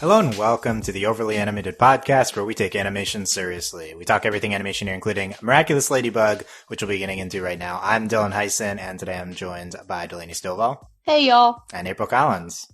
Hello and welcome to the Overly Animated Podcast, where we take animation seriously. We talk everything animation here, including Miraculous Ladybug, which we'll be getting into right now. I'm Dylan Hysen, and today I'm joined by Delaney Stovall. Hey, y'all. And April Collins.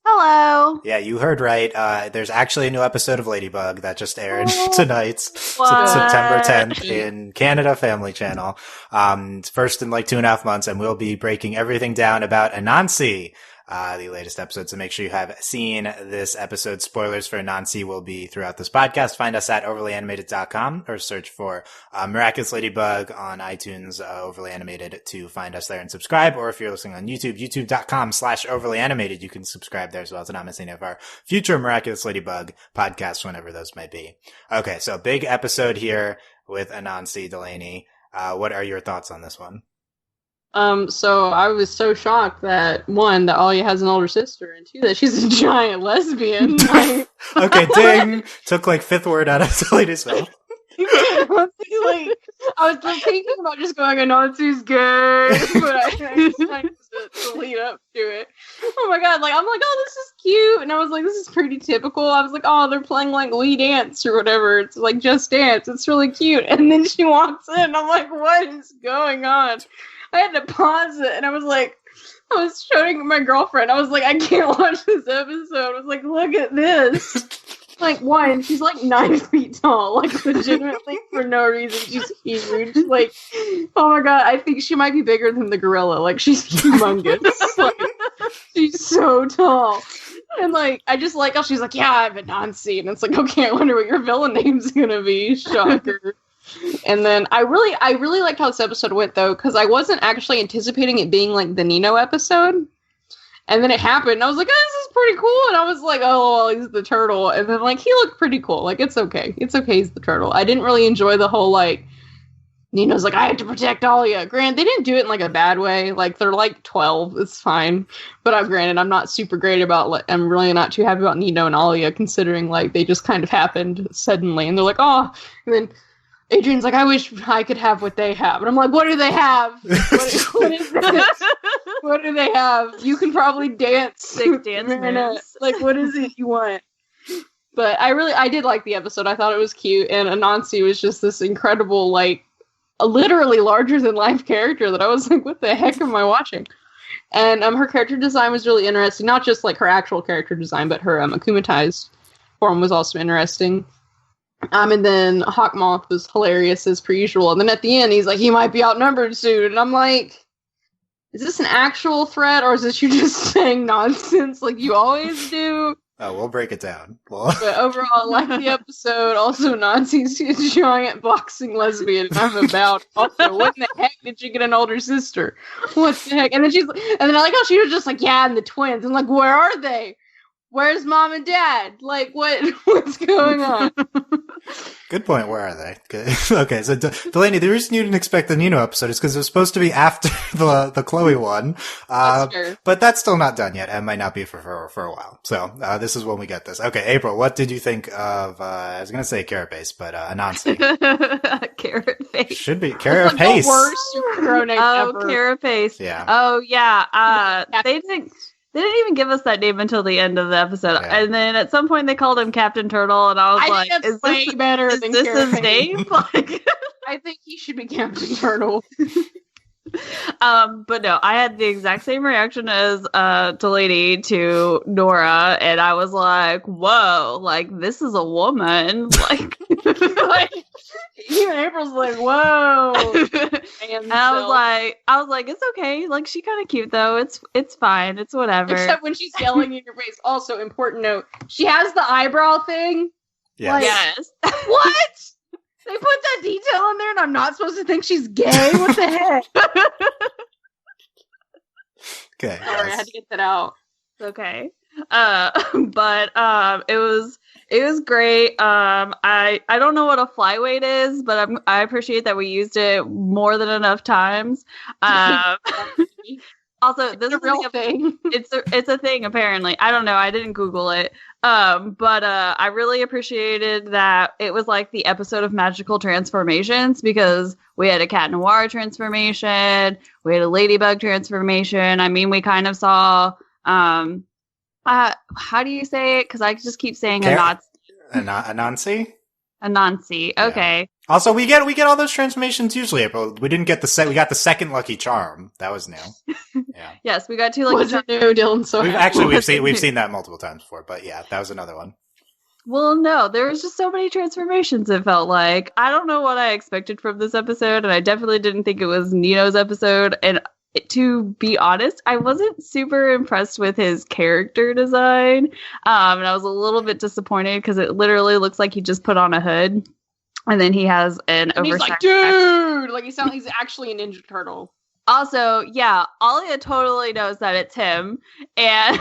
Hello. Yeah, you heard right. There's actually a new episode of Ladybug that just aired tonight, September 10th in Canada Family Channel. It's first in like 2.5 months, and we'll be breaking everything down about Anansi, the latest episode. So make sure you have seen this episode. Spoilers for Anansi will be throughout this podcast. Find us at overlyanimated.com or search for Miraculous Ladybug on iTunes, Overly Animated, to find us there and subscribe. Or if you're listening on YouTube, youtube.com/overlyanimated, you can subscribe there as well to not miss any of our future Miraculous Ladybug podcasts, whenever those might be. Okay, so big episode here with Anansi. Delaney, what are your thoughts on this one? So I was so shocked that, one, that Ollie has an older sister, and two, that she's a giant lesbian. Okay, ding! Took like fifth word out of Delaney's mouth. I was thinking about just going, Anansi's gay, but I decided to lead up to it. Oh my god, I'm like, oh, this is cute, and I was like, this is pretty typical. I was like, oh, they're playing like We Dance or whatever. It's like Just Dance. It's really cute. And then she walks in, and I'm like, what is going on? I had to pause it, and I was showing my girlfriend. I was like, I can't watch this episode. I was like, look at this. Like, one, she's like 9 feet tall. Like, legitimately, for no reason, she's huge. Like, oh my god, I think she might be bigger than the gorilla. Like, she's humongous. Like, she's so tall. And, like, I just like how she's like, yeah, I'm Anansi. And it's like, okay, I wonder what your villain name's gonna be. Shocker. And then I really liked how this episode went, though, because I wasn't actually anticipating it being like the Nino episode. And then it happened, and I was like, oh, this is pretty cool. And I was like, oh, well, he's the turtle. And then, like, he looked pretty cool. Like, it's okay. It's okay, he's the turtle. I didn't really enjoy the whole, like, Nino's like, I have to protect Alia. Granted, they didn't do it in, like, a bad way. Like, they're, like, 12. It's fine. But granted, I'm not super great about, like, I'm really not too happy about Nino and Alia, considering, like, they just kind of happened suddenly. And they're like, oh. And then Adrian's like, I wish I could have what they have. And I'm like, what do they have? What is this? What do they have? You can probably dance. Sick dance moves. Like, what is it you want? But I did like the episode. I thought it was cute. And Anansi was just this incredible, like, literally larger than life character that I was like, what the heck am I watching? And her character design was really interesting. Not just, like, her actual character design, but her akumatized form was also interesting. And then Hawkmoth was hilarious as per usual. And then at the end, he's like, he might be outnumbered soon. And I'm like, is this an actual threat, or is this you just saying nonsense like you always do? Oh, we'll break it down. But overall, I like the episode. Also, Nancy's a giant boxing lesbian. I'm about. Also, what in the heck did you get an older sister? What the heck? And then I like how she was just like, yeah, and the twins. And like, where are they? Where's mom and dad? Like, what's going on? Good point. Where are they? Okay, so Delaney, the reason you didn't expect the Nino episode is because it was supposed to be after the Chloe one. But that's still not done yet, and might not be for a while. So this is when we get this. Okay, April, what did you think of? I was gonna say Carapace, but Anansi. Carapace Should be Carapace. The worst superhero name ever. Carapace. Yeah. Oh yeah. They didn't even give us that name until the end of the episode. Yeah. And then at some point they called him Captain Turtle, and I was like, is this his name? Like, I think he should be Captain Turtle. But no, I had the exact same reaction as Delaney to Nora, and I was like, whoa, like, this is a woman. Like, even April's like, whoa. And I was like, it's okay. Like, she kind of cute though. It's fine. It's whatever. Except when she's yelling in your face. Also, important note, she has the eyebrow thing. Yes. Like, Yes. What? They put that detail in there, and I'm not supposed to think she's gay? What the heck? Okay. Sorry, I had to get that out. Okay. But it was great. I don't know what a flyweight is, but I appreciate that we used it more than enough times. Also, this is a real thing. It's a thing, apparently. I don't know. I didn't Google it. But I really appreciated that it was like the episode of magical transformations, because we had a Cat Noir transformation, we had a Ladybug transformation. I mean, we kind of saw, I How do you say it? Because I just keep saying Anansi. Anansi? Anansi. Okay. Yeah. Also, we get all those transformations usually, April. We didn't get we got the second lucky charm. That was new. Yeah. Yes, we got 2 lucky charms. New, Dylan? So we've seen that multiple times before, but yeah, that was another one. Well, no, there was just so many transformations. It felt like I don't know what I expected from this episode, and I definitely didn't think it was Nino's episode. And to be honest, I wasn't super impressed with his character design, and I was a little bit disappointed because it literally looks like he just put on a hood. And then he has an oversized. He's like, dude, like he's actually a Ninja Turtle. Also, yeah, Alia totally knows that it's him, and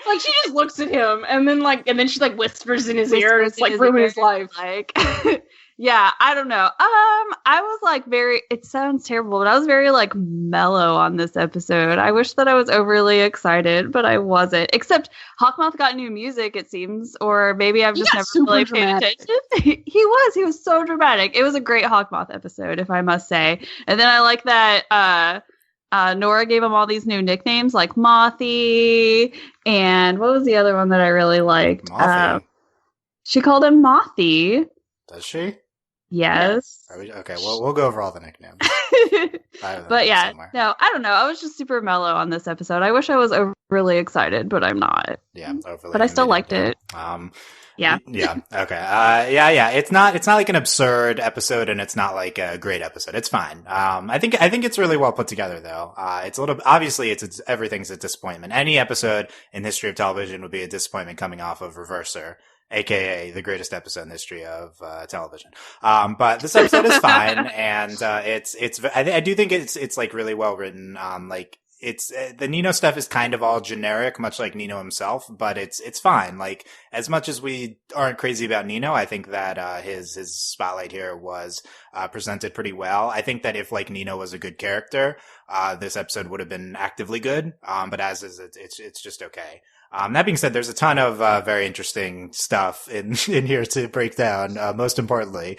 like she just looks at him, and then she like whispers in his ear, and it's like ruining his life. Like, yeah, I don't know. I was like it sounds terrible, but I was very like mellow on this episode. I wish that I was overly excited, but I wasn't. Except Hawkmoth got new music, it seems, or maybe I've just never really paid attention. He was so dramatic. It was a great Hawkmoth episode, if I must say. And then I like that Nora gave him all these new nicknames like Mothy, and what was the other one that I really liked? She called him Mothy. Does she? Yes. Okay, well, we'll go over all the nicknames. But yeah, no, I don't know. I was just super mellow on this episode. I wish I was overly excited, but I'm not. Yeah, overly. But I still liked it. Yeah. Yeah. Okay. Yeah. It's not like an absurd episode, and it's not like a great episode. It's fine. I think it's really well put together, though. It's a little, obviously everything's a disappointment. Any episode in the history of television would be a disappointment coming off of Reverser, aka the greatest episode in the history of television. But this episode is fine, and I do think it's like really well written. Like it's the Nino stuff is kind of all generic, much like Nino himself, but it's fine. Like as much as we aren't crazy about Nino, I think that his spotlight here was presented pretty well. I think that if like Nino was a good character, this episode would have been actively good. But as is, it's just okay. That being said, there's a ton of very interesting stuff in here to break down. Most importantly,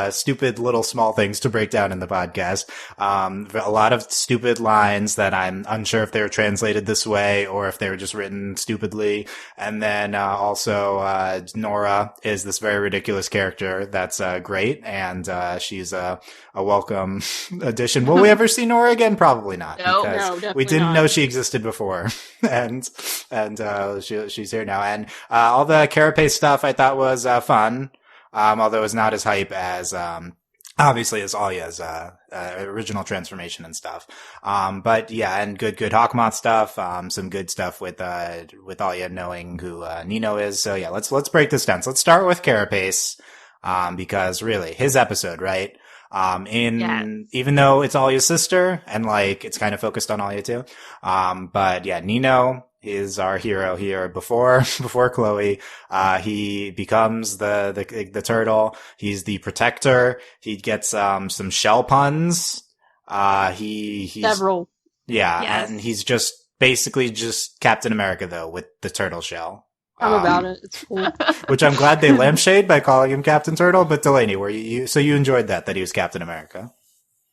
stupid little small things to break down in the podcast. A lot of stupid lines that I'm unsure if they were translated this way or if they were just written stupidly. And then also Nora is this very ridiculous character that's great, and she's a welcome addition. Will we ever see Nora again? Probably not, because we didn't know she existed before, and she's here now. And all the Carapace stuff I thought was fun, although it's not as hype as obviously as Alia's original transformation and stuff. But yeah, and good Hawkmoth stuff. Some good stuff with Alia knowing who Nino is. So yeah, let's break this down. So let's start with Carapace, because really his episode, right? Even though it's Alia's sister and like it's kind of focused on Alia too. But yeah, Nino is our hero here before Chloe. He becomes the turtle. He's the protector. He gets some shell puns. He's several. Yeah, yes. And he's just basically just Captain America though with the turtle shell. I'm about it. It's cool. Which I'm glad they lampshade by calling him Captain Turtle. But Delaney, were you enjoyed that he was Captain America?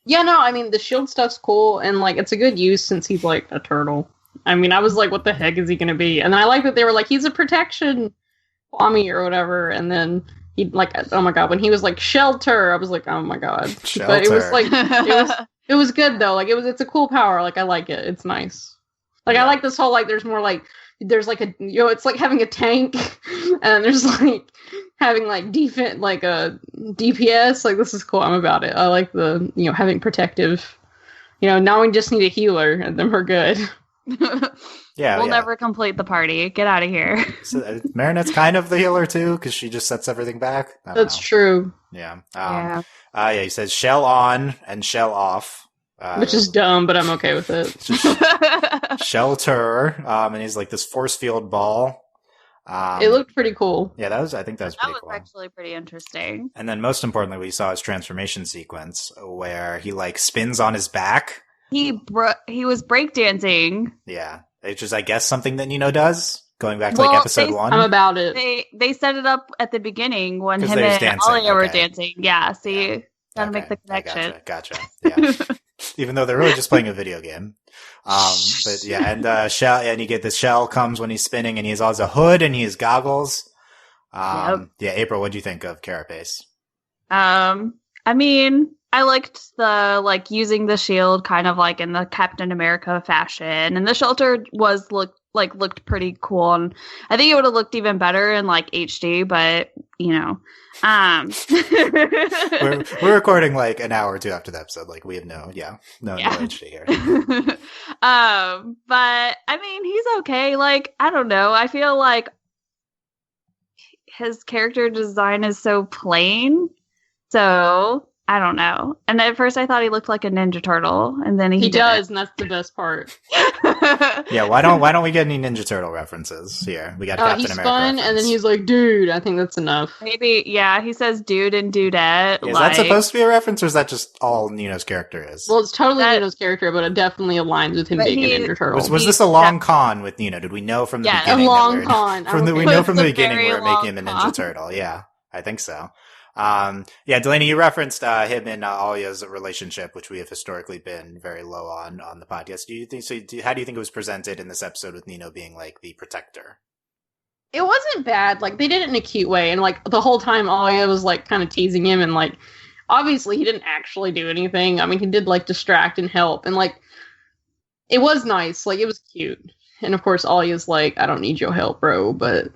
Yeah, no, I mean the shield stuff's cool, and like it's a good use since he's like a turtle. I mean, I was like, what the heck is he going to be? And then I like that they were like, he's a protection Kwame or whatever. And then he like, oh my God, when he was like shelter, I was like, oh my God. Shelter. But it was like, it was good though. Like it's a cool power. Like I like it. It's nice. Like I like this whole, like there's more like, there's like it's like having a tank and there's like having like defense, like a DPS. Like this is cool. I'm about it. I like the, having protective, now we just need a healer and then we're good. Yeah, we'll never complete the party. Get out of here. So, Marinette's kind of the healer too, because she just sets everything back. That's true. Yeah. Yeah. He says shell on and shell off, which is dumb, but I'm okay with it. Shelter, and he's like this force field ball. It looked pretty cool. Yeah, I think that was pretty cool. That was actually pretty interesting. And then most importantly, we saw his transformation sequence where he like spins on his back. He was breakdancing. Yeah, it's just I guess something that Nino does. Going back to like episode 1. I'm about it. They set it up at the beginning when him and Alia were dancing. Yeah, see, gotta make the connection. Gotcha. Yeah. even though they're really just playing a video game. But yeah, and Shell, and you get the Shell comes when he's spinning, and he has also a hood and he has goggles. Yeah, April, what do you think of Carapace? I mean, I liked the, like, using the shield kind of like in the Captain America fashion, and the shelter looked pretty cool, and I think it would have looked even better in like HD, but you know, we're recording like an hour or two after the episode, like we have no HD here. But I mean, he's okay. Like, I don't know, I feel like his character design is so plain, so I don't know. And at first I thought he looked like a Ninja Turtle, and then he does, and that's the best part. Yeah, why don't we get any Ninja Turtle references here? We got Captain America fun, and then he's like, dude, I think that's enough. Maybe, yeah, he says dude and dudette. Is that supposed to be a reference, or is that just all Nino's character is? Well, it's totally Nino's character, but it definitely aligns with him being a Ninja Turtle. Was this a long con with Nino? Did we know from the beginning? A long con. We know from the beginning we were making him a Ninja Turtle. Yeah, I think so. Delaney, you referenced him and Alia's relationship, which we have historically been very low on the podcast. How do you think it was presented in this episode with Nino being like the protector? It wasn't bad. Like, they did it in a cute way, and like the whole time Alia was like kind of teasing him, and like obviously he didn't actually do anything. I mean, he did like distract and help, and like it was nice. Like, it was cute. And of course Alia's like, I don't need your help, bro, but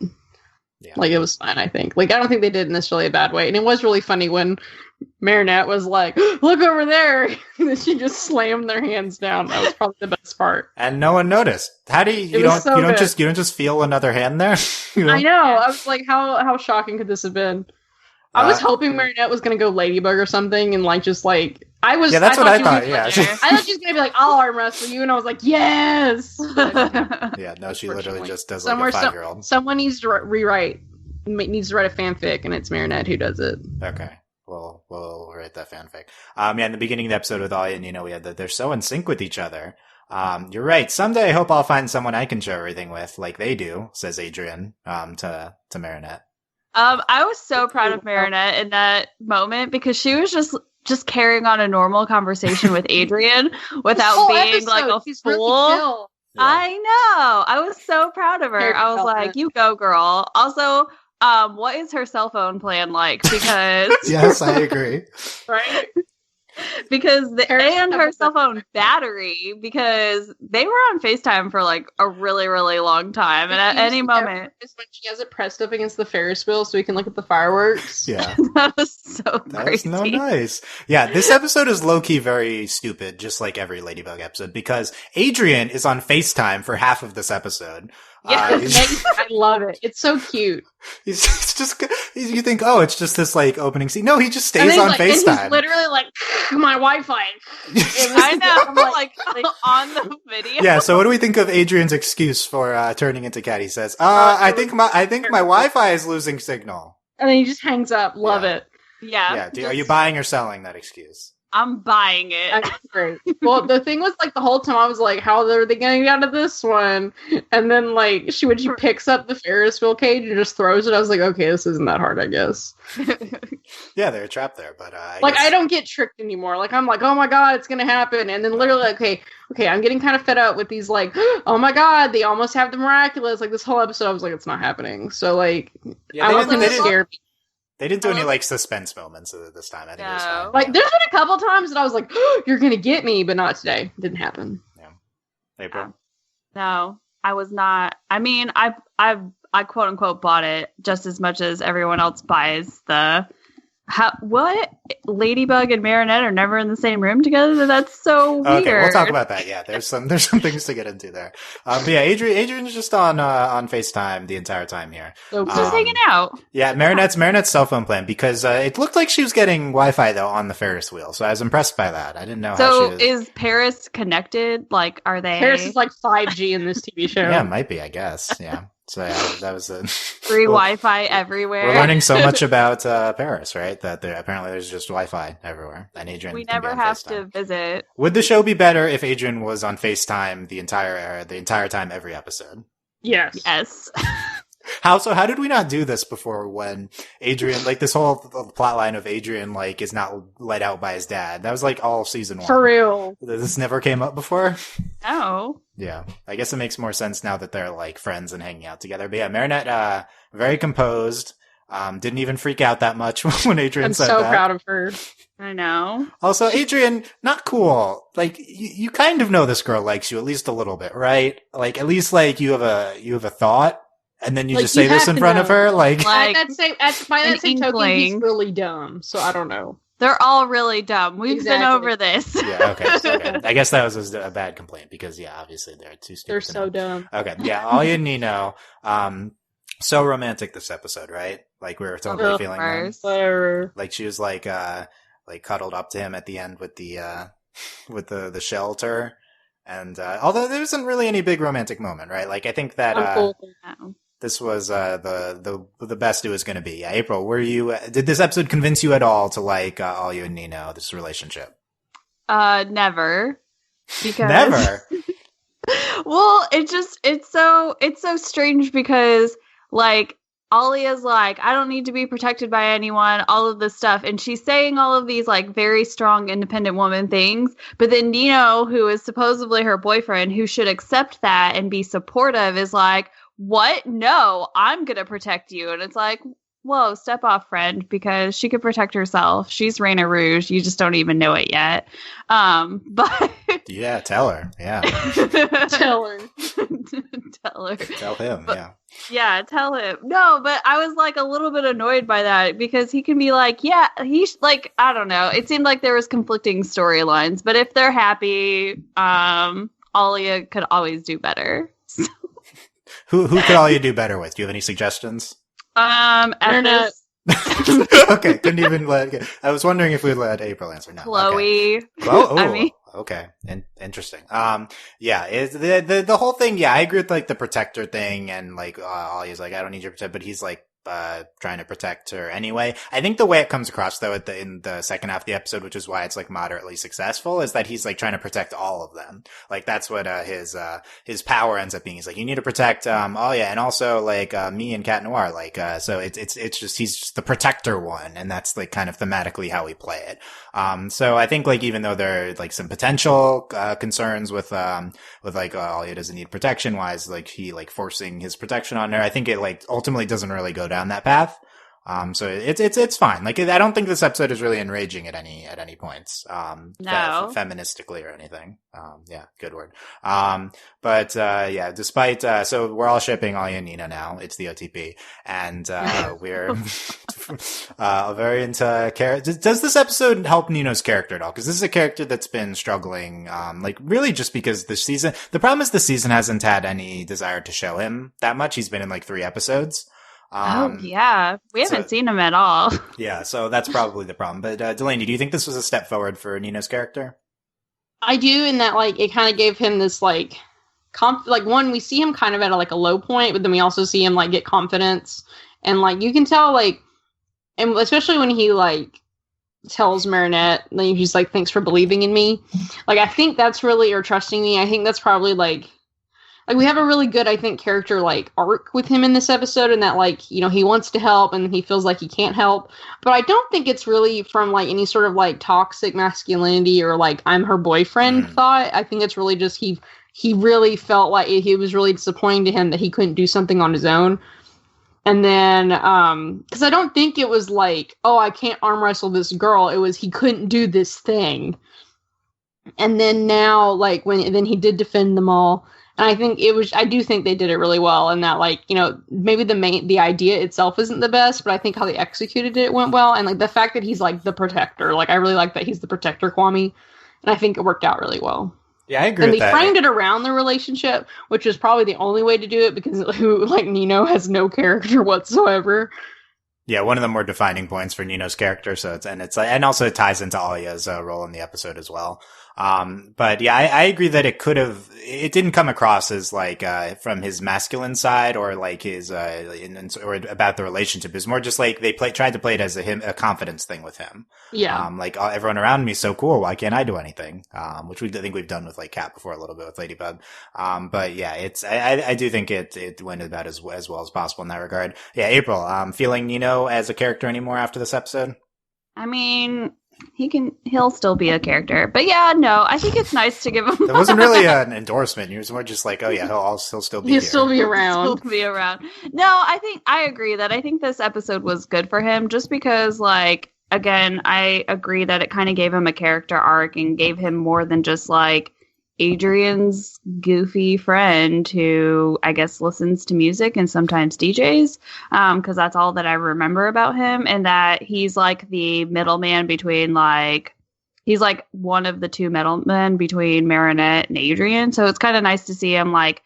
yeah. Like, it was fine, I think. Like, I don't think they did it in necessarily a bad way. And it was really funny when Marinette was like, look over there! And then she just slammed their hands down. That was probably the best part. And no one noticed. How do you don't just feel another hand there? I know. I was like, how shocking could this have been? I was hoping Marinette was going to go Ladybug or something, and like, just like, yeah, that's what I thought. Yeah, I thought she was going to be like, I'll arm wrestle you, and I was like, yes. Yeah, no, she literally just does like a 5-year-old. Someone needs to write a fanfic, and it's Marinette who does it. Okay, we'll write that fanfic. In the beginning of the episode with Alia and Nino, we had that they're so in sync with each other. You're right. Someday I hope I'll find someone I can share everything with, like they do, says Adrian to Marinette. I was so proud of Marinette in that moment, because she was just carrying on a normal conversation with Adrian without being like a fool. Really yeah. I know. I was so proud of her. I was like, you go, girl. Also, what is her cell phone plan like? Because yes, I agree. Right? Because and her cell phone battery, because they were on FaceTime for like a really, really long time, and at any moment, just when she has it pressed up against the Ferris wheel so we can look at the fireworks. Yeah, that was so crazy. No nice. Yeah, this episode is low key very stupid, just like every Ladybug episode, because Adrian is on FaceTime for half of this episode. Yes, I love it. It's so cute. You think, it's just this like opening scene. No, he just stays on FaceTime. And he's literally like, my Wi-Fi. I know, like on the video. Yeah. So, what do we think of Adrian's excuse for turning into cat? He says, "I think my Wi-Fi is losing signal." And then he just hangs up. Love it. Yeah. Yeah. Are you buying or selling that excuse? I'm buying it. That's great. Well, the thing was, like, the whole time I was like, how are they going to get out of this one? And then, like, when she picks up the Ferris wheel cage and just throws it, I was like, okay, this isn't that hard, I guess. Yeah, they're trapped there, but I don't get tricked anymore. Like, I'm like, oh my god, it's going to happen. And then literally, okay, I'm getting kind of fed up with these, like, oh my god, they almost have the Miraculous. Like, this whole episode, I was like, it's not happening. So, like, I was like, scared. They didn't do any like suspense moments this time. I think it was fine. Like, there's been a couple times that I was like, oh, "You're gonna get me," but not today. It didn't happen. Yeah, April. No, I was not. I mean, I quote unquote bought it just as much as everyone else buys the. What? Ladybug and Marinette are never in the same room together? That's so weird. Okay, we'll talk about that. Yeah, there's some things to get into there. But yeah, Adrian's just on FaceTime the entire time here. Just hanging out. Yeah, Marinette's cell phone plan, because it looked like she was getting Wi-Fi though on the Ferris wheel, so I was impressed by that. I didn't know how she was. Is Paris connected? Like, are they? Paris is like 5G in this TV show. Yeah, it might be, I guess. Yeah. So yeah, that was free Wi-Fi everywhere. We're learning so much about Paris, right? That apparently there's just Wi-Fi everywhere. And Adrian, we never have to visit. Would the show be better if Adrian was on FaceTime the entire time, every episode? Yes. How did we not do this before when Adrian, like this whole plot line of Adrian, like is not let out by his dad? That was like all season 1. For real. This never came up before? No. Yeah. I guess it makes more sense now that they're like friends and hanging out together. But yeah, Marinette, very composed. Didn't even freak out that much when Adrian said that. I'm so proud of her. I know. Also, Adrian, not cool. Like, you kind of know this girl likes you at least a little bit, right? Like, at least like you have a thought, and then you Like, just say you this have in to front know. of her. Like, Like, By that same token, he's inkling. really dumb. So I don't know. They're all really dumb. We've Exactly. been over this. yeah, okay. I guess that was a bad complaint because yeah, obviously they're too stupid. They're to so know. dumb. Okay, yeah, Alia and Nino, so romantic this episode, right? Like we were totally Of feeling them. course. Whatever. Like she was like cuddled up to him at the end with the shelter. And although there isn't really any big romantic moment, right? Like I think that I'm cool. No. this was the best it was going to be. Yeah, April, did this episode convince you at all to like Alia and Nino, this relationship? Never. Because Never. Well, it's so strange because like Alia's like, I don't need to be protected by anyone, all of this stuff. And she's saying all of these like very strong independent woman things. But then Nino, who is supposedly her boyfriend, who should accept that and be supportive, is like, what? No, I'm going to protect you. And it's like, whoa, step off, friend, because she could protect herself. She's Reina Rouge. You just don't even know it yet. But Yeah, tell her. Yeah. Tell her. Tell her. Tell him. But- yeah. Yeah, tell him. No, but I was like a little bit annoyed by that because he can be like, yeah, he's like, I don't know. It seemed like there was conflicting storylines, but if they're happy, Alia could always do better. Who could Alia do better with? Do you have any suggestions? At Internet. this, Okay, couldn't even I was wondering if we'd let April answer. No. Chloe. Okay. Oh, I mean- okay. Interesting. Yeah, the whole thing, yeah, I agree with like the protector thing and like, Alia's like, I don't need you to protect, but he's like, trying to protect her anyway. I think the way it comes across though in the second half of the episode, which is why it's like moderately successful, is that he's like trying to protect all of them. Like that's what his power ends up being. He's like, you need to protect Alia and also like me and Cat Noir. Like so it's just he's just the protector one, and that's like kind of thematically how we play it. So I think like even though there are like some potential concerns with like Alia doesn't need protection, wise like he like forcing his protection on her, I think it like ultimately doesn't really go down that path. So it's fine. Like I don't think this episode is really enraging at any points. No. Feministically or anything. Yeah, good word. But yeah, despite so we're all shipping Alia and Nina now. It's the OTP, and we're very into character. Does this episode help Nino's character at all? Because this is a character that's been struggling, like really just because the season. The problem is the season hasn't had any desire to show him that much. He's been in like 3 episodes. Oh, yeah. We haven't seen him at all. Yeah, so that's probably the problem. But Delaney, do you think this was a step forward for Nino's character? I do, in that like it kind of gave him this like one, we see him kind of at a low point, but then we also see him like get confidence, and like you can tell like, and especially when he like tells Marinette, like he's like, thanks for believing in me. Like I think that's really, or trusting me. I think that's probably like we have a really good, I think, character like arc with him in this episode, and that like, you know, he wants to help and he feels like he can't help. But I don't think it's really from like any sort of like toxic masculinity or like I'm her boyfriend thought. I think it's really just he really felt like he was really disappointing to him that he couldn't do something on his own. And then, because I don't think it was like, oh, I can't arm wrestle this girl. It was he couldn't do this thing. And then now, like then he did defend them all. And I do think they did it really well, and that like, you know, maybe the idea itself isn't the best, but I think how they executed it went well. And like the fact that he's like the protector, like I really like that he's the protector, Kwame. And I think it worked out really well. Yeah, I agree and with that. And they framed it around the relationship, which is probably the only way to do it, because Nino has no character whatsoever. Yeah, one of the more defining points for Nino's character. And also it ties into Alia's role in the episode as well. But yeah, I agree that it didn't come across as like, from his masculine side or like his, or about the relationship. It was more just like they tried to play it as a confidence thing with him. Yeah. Like everyone around me is so cool. Why can't I do anything? Which I think we've done with like Cat before a little bit with Ladybug. But yeah, I do think it went about as well as possible in that regard. Yeah, April, feeling Nino as a character anymore after this episode? I mean, he'll still be a character, but yeah, no, I think it's nice to give him. It wasn't really an endorsement. It was more just like, oh yeah, he'll still be here. He'll still be around. Still be around. No, I agree that I think this episode was good for him, just because, like, again, I agree that it kind of gave him a character arc and gave him more than just like Adrian's goofy friend who I guess listens to music and sometimes DJs, because that's all that I remember about him, and that he's like the middleman between, like, he's like one of the two middlemen between Marinette and Adrian. So it's kind of nice to see him, like,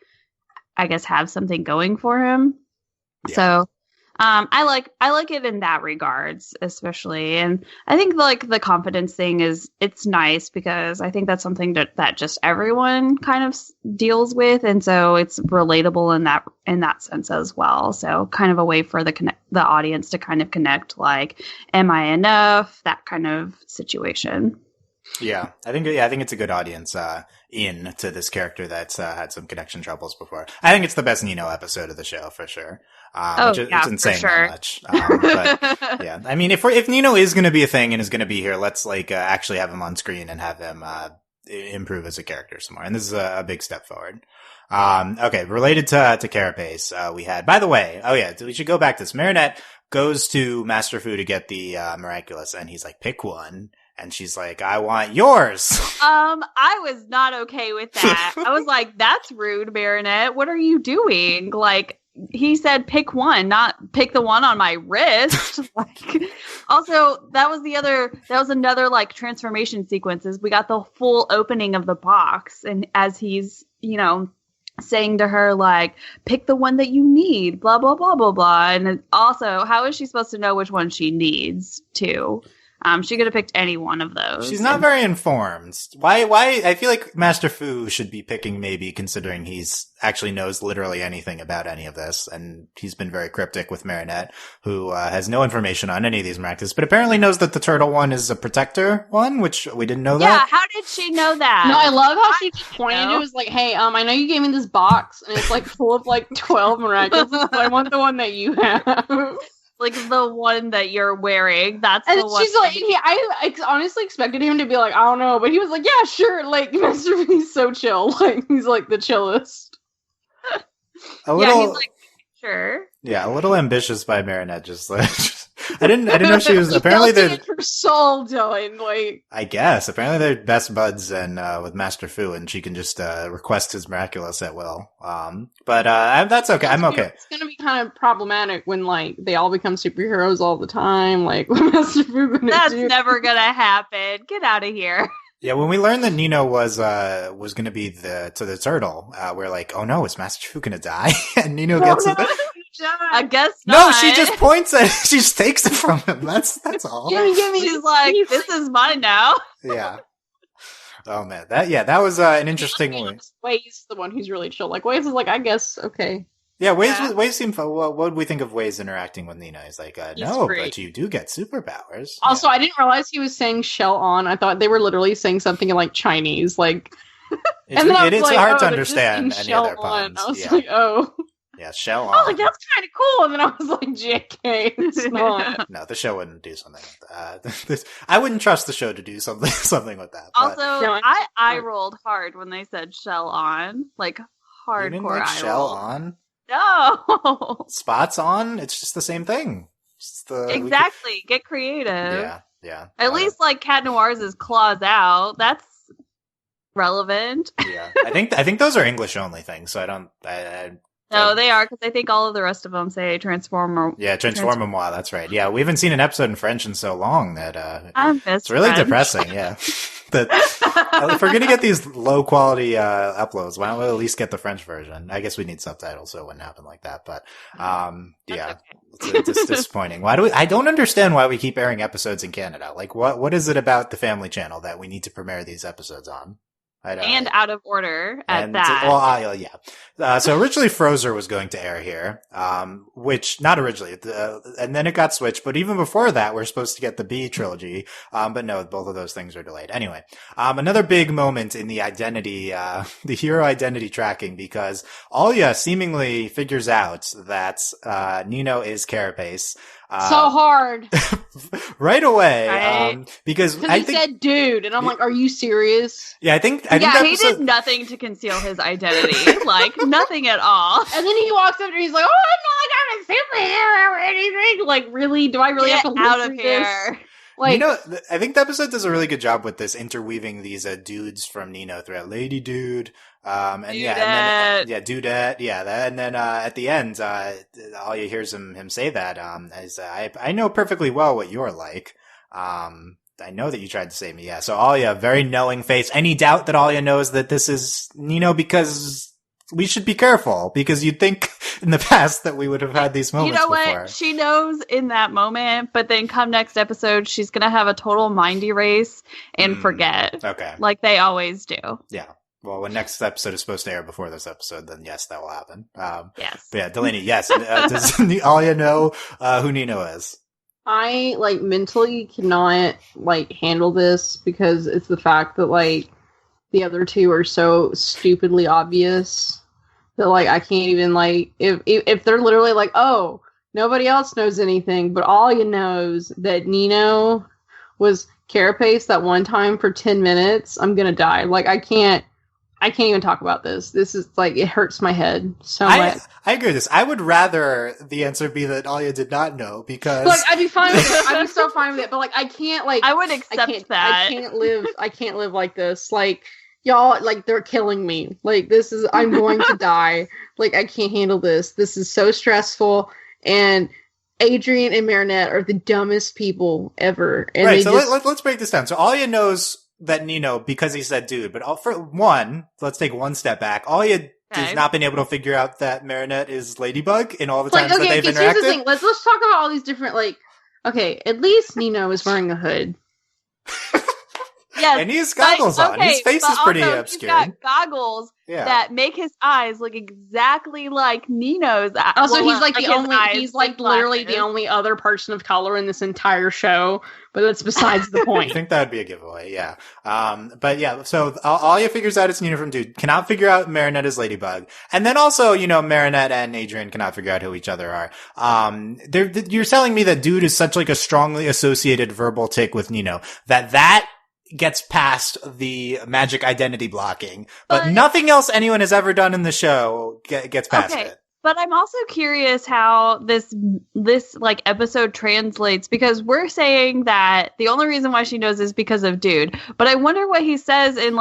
I guess, have something going for him. Yeah. So I like it in that regards, especially. And I think like the confidence thing it's nice because I think that's something that just everyone kind of deals with. And so it's relatable in that sense as well. So kind of a way for the audience to kind of connect, like, am I enough? That kind of situation. Yeah, I think it's a good audience in to this character that's had some connection troubles before. I think it's the best Nino episode of the show for sure. Which isn't saying that much. But yeah, I mean, if Nino is going to be a thing and is going to be here, let's like actually have him on screen and have him improve as a character some more. And this is a big step forward. Okay, related to Carapace, we had, by the way, we should go back to this. Marinette goes to Master Fu to get the Miraculous, and he's like, pick one. And she's like, I want yours. I was not okay with that. I was like, that's rude, Marinette. What are you doing? Like, he said pick one, not pick the one on my wrist. Like, also, that was another like transformation sequences. We got the full opening of the box, and as he's, saying to her, like, pick the one that you need, blah, blah, blah, blah, blah. And also, how is she supposed to know which one she needs to? She could have picked any one of those. She's not very informed. Why? I feel like Master Fu should be picking, maybe, considering he's actually knows literally anything about any of this. And he's been very cryptic with Marinette, who has no information on any of these miraculous, but apparently knows that the turtle one is a protector one, which we didn't know that. Yeah, how did she know that? No, I love how she just pointed to it. Was like, hey, I know you gave me this box, and it's like full of like 12 miraculous, but I want the one that you have. Like the one that you're wearing. That's and the one. She's like, I honestly expected him to be like, I don't know, but he was like, yeah, sure. Like, Master V's so chill. Like, he's like the chillest. Yeah, he's like, sure. Yeah, a little ambitious by Marinette. Just like, I didn't know she was. Apparently, they're her soul, Dylan. Like, I guess apparently they're best buds, and with Master Fu, and she can just request his miraculous at will. But that's okay. I'm okay. It's gonna be kind of problematic when like they all become superheroes all the time. Like, what Master Fu gonna do? That's never gonna happen. Get out of here. Yeah, when we learned that Nino was going to be the turtle, we're like, oh no, is Master Fu gonna die? And Nino gets it. I guess not. No, she just points at it. She just takes it from him. That's all. Gimme. She's like, this is mine now. Yeah. Oh man, that was an interesting one. Wade's the one who's really chill. Like, Wade's is like, I guess, okay. Yeah, Wade seemed fun. What would we think of Wade's interacting with Nina? He's like, no, great. But you do get superpowers. Also, I didn't realize he was saying shell on. I thought they were literally saying something in like Chinese. Like, it is hard to understand any of their puns. I was like, oh. Yeah, shell on. I was like, that's kind of cool. And then I was like, JK, it's not. No, the show wouldn't do something like that. I wouldn't trust the show to do something with that. Also, I rolled hard when they said shell on. Like, hardcore. You didn't like shell on? No. Spots on? It's just the same thing. Exactly. Get creative. Yeah. At least like Cat Noir's is claws out. That's relevant. Yeah. I think those are English only things, so I don't No, they are, because I think all of the rest of them say transform. Yeah, transform-moi, that's right. Yeah, we haven't seen an episode in French in so long that I miss it's really French. depressing, yeah. If we're going to get these low-quality uploads, why don't we at least get the French version? I guess we need subtitles, so it wouldn't happen like that, but yeah, it's disappointing. I don't understand why we keep airing episodes in Canada. Like, what is it about the Family Channel that we need to premiere these episodes on? And out of order at that. Well, yeah. So originally Frozer was going to air here, which, not originally, and then it got switched, but even before that, we're supposed to get the B trilogy, but no, both of those things are delayed. Anyway, another big moment in the identity, the hero identity tracking, because Alya seemingly figures out that, Nino is Carapace. So hard. Right away. Right. Because he said dude, and I'm like, are you serious? Yeah, I think he did nothing to conceal his identity. Like, nothing at all. And then he walks up and he's like, oh, it's not like I'm a superhero or anything. Like, really? Do I really have to live out of through here? This? Like, I think the episode does a really good job with this, interweaving these dudes from Nino throughout. Lady Dude, and Dudette, and then at the end, all you hears him say that is I know perfectly well what you're like. I know that you tried to save me. Yeah, so Alya, very knowing face. Any doubt that Alya knows that this is Nino, because we should be careful, because you'd think in the past that we would have had these moments before. What? She knows in that moment, but then come next episode, she's going to have a total mind erase and forget. Okay. Like they always do. Yeah. Well, when next episode is supposed to air before this episode, then yes, that will happen. Yes. But yeah, Delaney, yes. Does Alya know who Nino is? I, mentally cannot, handle this, because it's the fact that, the other two are so stupidly obvious that, I can't even, if they're literally oh, nobody else knows anything, but Alya knows that Nino was Carapace that one time for 10 minutes, I'm gonna die. I can't even talk about this. This is, it hurts my head so much. I agree with this. I would rather the answer be that Alya did not know, because... I'd be fine with it. I'd be so fine with it, but, I can't, I would accept that. I can't live like this. Y'all, they're killing me. I'm going to die. I can't handle this. This is so stressful, and Adrian and Marinette are the dumbest people ever. And right, so let's break this down. So Alya knows that Nino, because he said dude, but for one, let's take one step back. Alya has not been able to figure out that Marinette is Ladybug in all the times that they've interacted. Here's the thing. Let's talk about all these different, okay, at least Nino is wearing a hood. Yes, and he has goggles on. His face is pretty obscured. He's got goggles that make his eyes look exactly like Nino's eyes. Also, he's the only. He's literally the only other person of color in this entire show. But that's besides the point. I think that would be a giveaway. Yeah. But yeah. So Alya figures out it's Nino from Dude. Cannot figure out Marinette is Ladybug. And then also, Marinette and Adrian cannot figure out who each other are. You're telling me that Dude is such a strongly associated verbal tick with Nino that gets past the magic identity blocking, but nothing else anyone has ever done in the show gets past it. But I'm also curious how this episode translates, because we're saying that the only reason why she knows is because of Dude. But I wonder what he says in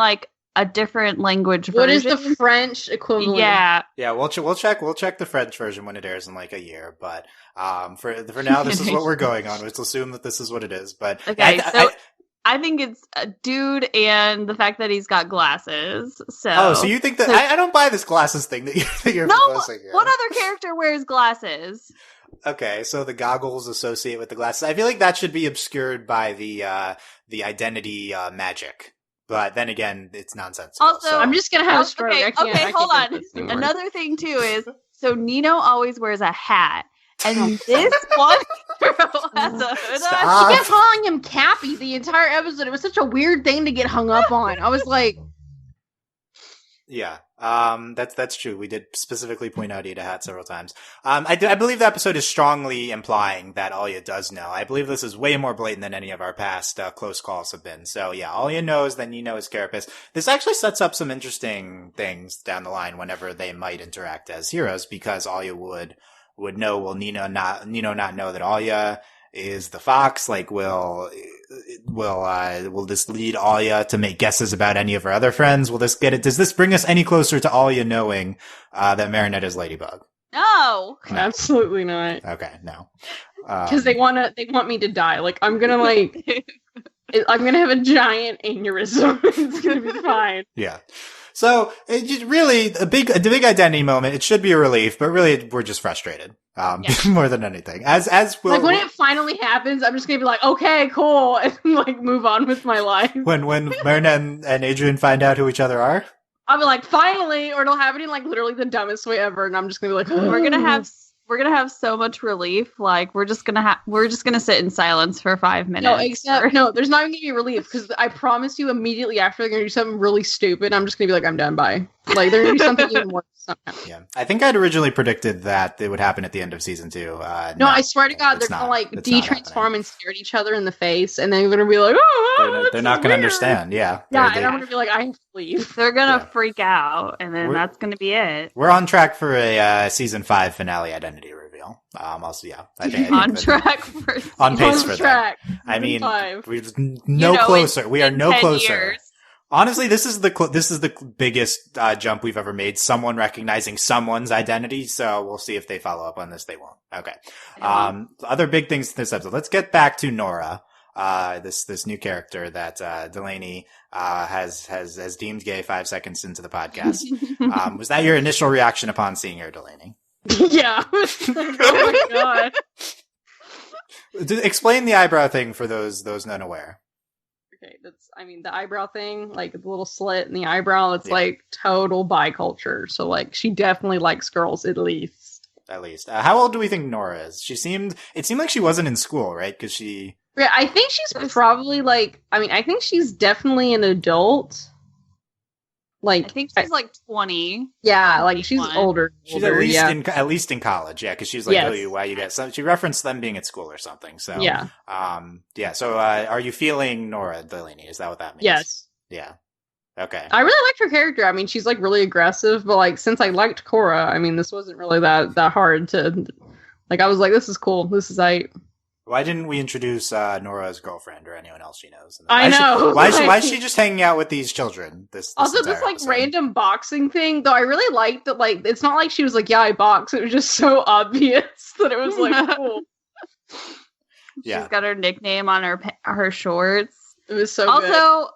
a different language version. What is the French equivalent? Yeah. Yeah, we'll check the French version when it airs in a year, but for now this is what we're going on. Let's assume that this is what it is. But okay, I think it's a Dude and the fact that he's got glasses. So you think that I don't buy this glasses thing that you're proposing here. What other character wears glasses? Okay, so the goggles associate with the glasses. I feel like that should be obscured by the identity magic. But then again, it's nonsensical. Also, so. I'm just gonna have a stroke. Okay, hold on. Another thing too is, so Nino always wears a hat. And this one girl has a hood on. She kept calling him Cappy the entire episode. It was such a weird thing to get hung up on. I was like... Yeah, that's true. We did specifically point out Eat a Hat several times. I believe the episode is strongly implying that Alya does know. I believe this is way more blatant than any of our past close calls have been. So yeah, Alya knows that Nino is Carapace. This actually sets up some interesting things down the line whenever they might interact as heroes, because Alya would know, will Nino not know that Alya is the fox? Like, will this lead Alia to make guesses about any of her other friends? Does this bring us any closer to Alia knowing, that Marinette is Ladybug? No. Absolutely not. Okay, no. Because they want me to die. Like, I'm gonna have a giant aneurysm. It's gonna be fine. Yeah. So really a big identity moment. It should be a relief, but really we're just frustrated. More than anything. As like when it finally happens, I'm just gonna be like, okay, cool, and like move on with my life. When Marinette and Adrian find out who each other are, I'll be like, finally, or it'll happen in like literally the dumbest way ever, and I'm just gonna be like, we're gonna have so much relief. Like we're just gonna sit in silence for 5 minutes. No, there's not even gonna be relief because I promise you, immediately after they're gonna do something really stupid, I'm just gonna be like, I'm done. Bye. Like they're gonna do something even worse. Somehow. Yeah, I think I'd originally predicted that it would happen at the end of season 2. No, I swear to God, they're gonna like de-transform and stare at each other in the face, and then they're gonna be like, oh, they're not gonna understand. Yeah, and I'm gonna be like, I have to leave. They're gonna freak out, and then that's gonna be it. We're on track for a season 5 finale identity reveal. Also, yeah, I think on track for on pace for that. I mean, we're no closer. We are no closer. Years. Honestly, this is the biggest jump we've ever made. Someone recognizing someone's identity. So we'll see if they follow up on this. They won't. Okay. Other big things in this episode. Let's get back to Nora. This new character that Delaney has deemed gay 5 seconds into the podcast. Was that your initial reaction upon seeing her, Delaney? Yeah. Oh my God. Explain the eyebrow thing for those unaware. Okay, the eyebrow thing, like the little slit in the eyebrow, it's like total biculture. So like she definitely likes girls at least. How old do we think Nora is? It seemed like she wasn't in school, right? Because she... Yeah, I think she's probably I think she's definitely an adult. Like, I think she's like 20. Yeah, like she's older. She's at least in college, yeah, because she's like, why you guys? So she referenced them being at school or something. So yeah, So are you feeling Nora, Delaney? Is that what that means? Yes. Yeah. Okay. I really liked her character. I mean, she's like really aggressive, but like since I liked Cora, I mean, this wasn't really that hard to. Like, I was like, this is cool. This is Why didn't we introduce Nora's girlfriend or anyone else she knows? I know. Why is she just hanging out with these children? This like episode? Random boxing thing, though. I really liked that. Like, it's not like she was like, "Yeah, I box." It was just so obvious that it was like cool. She's got her nickname on her shorts. It was so also,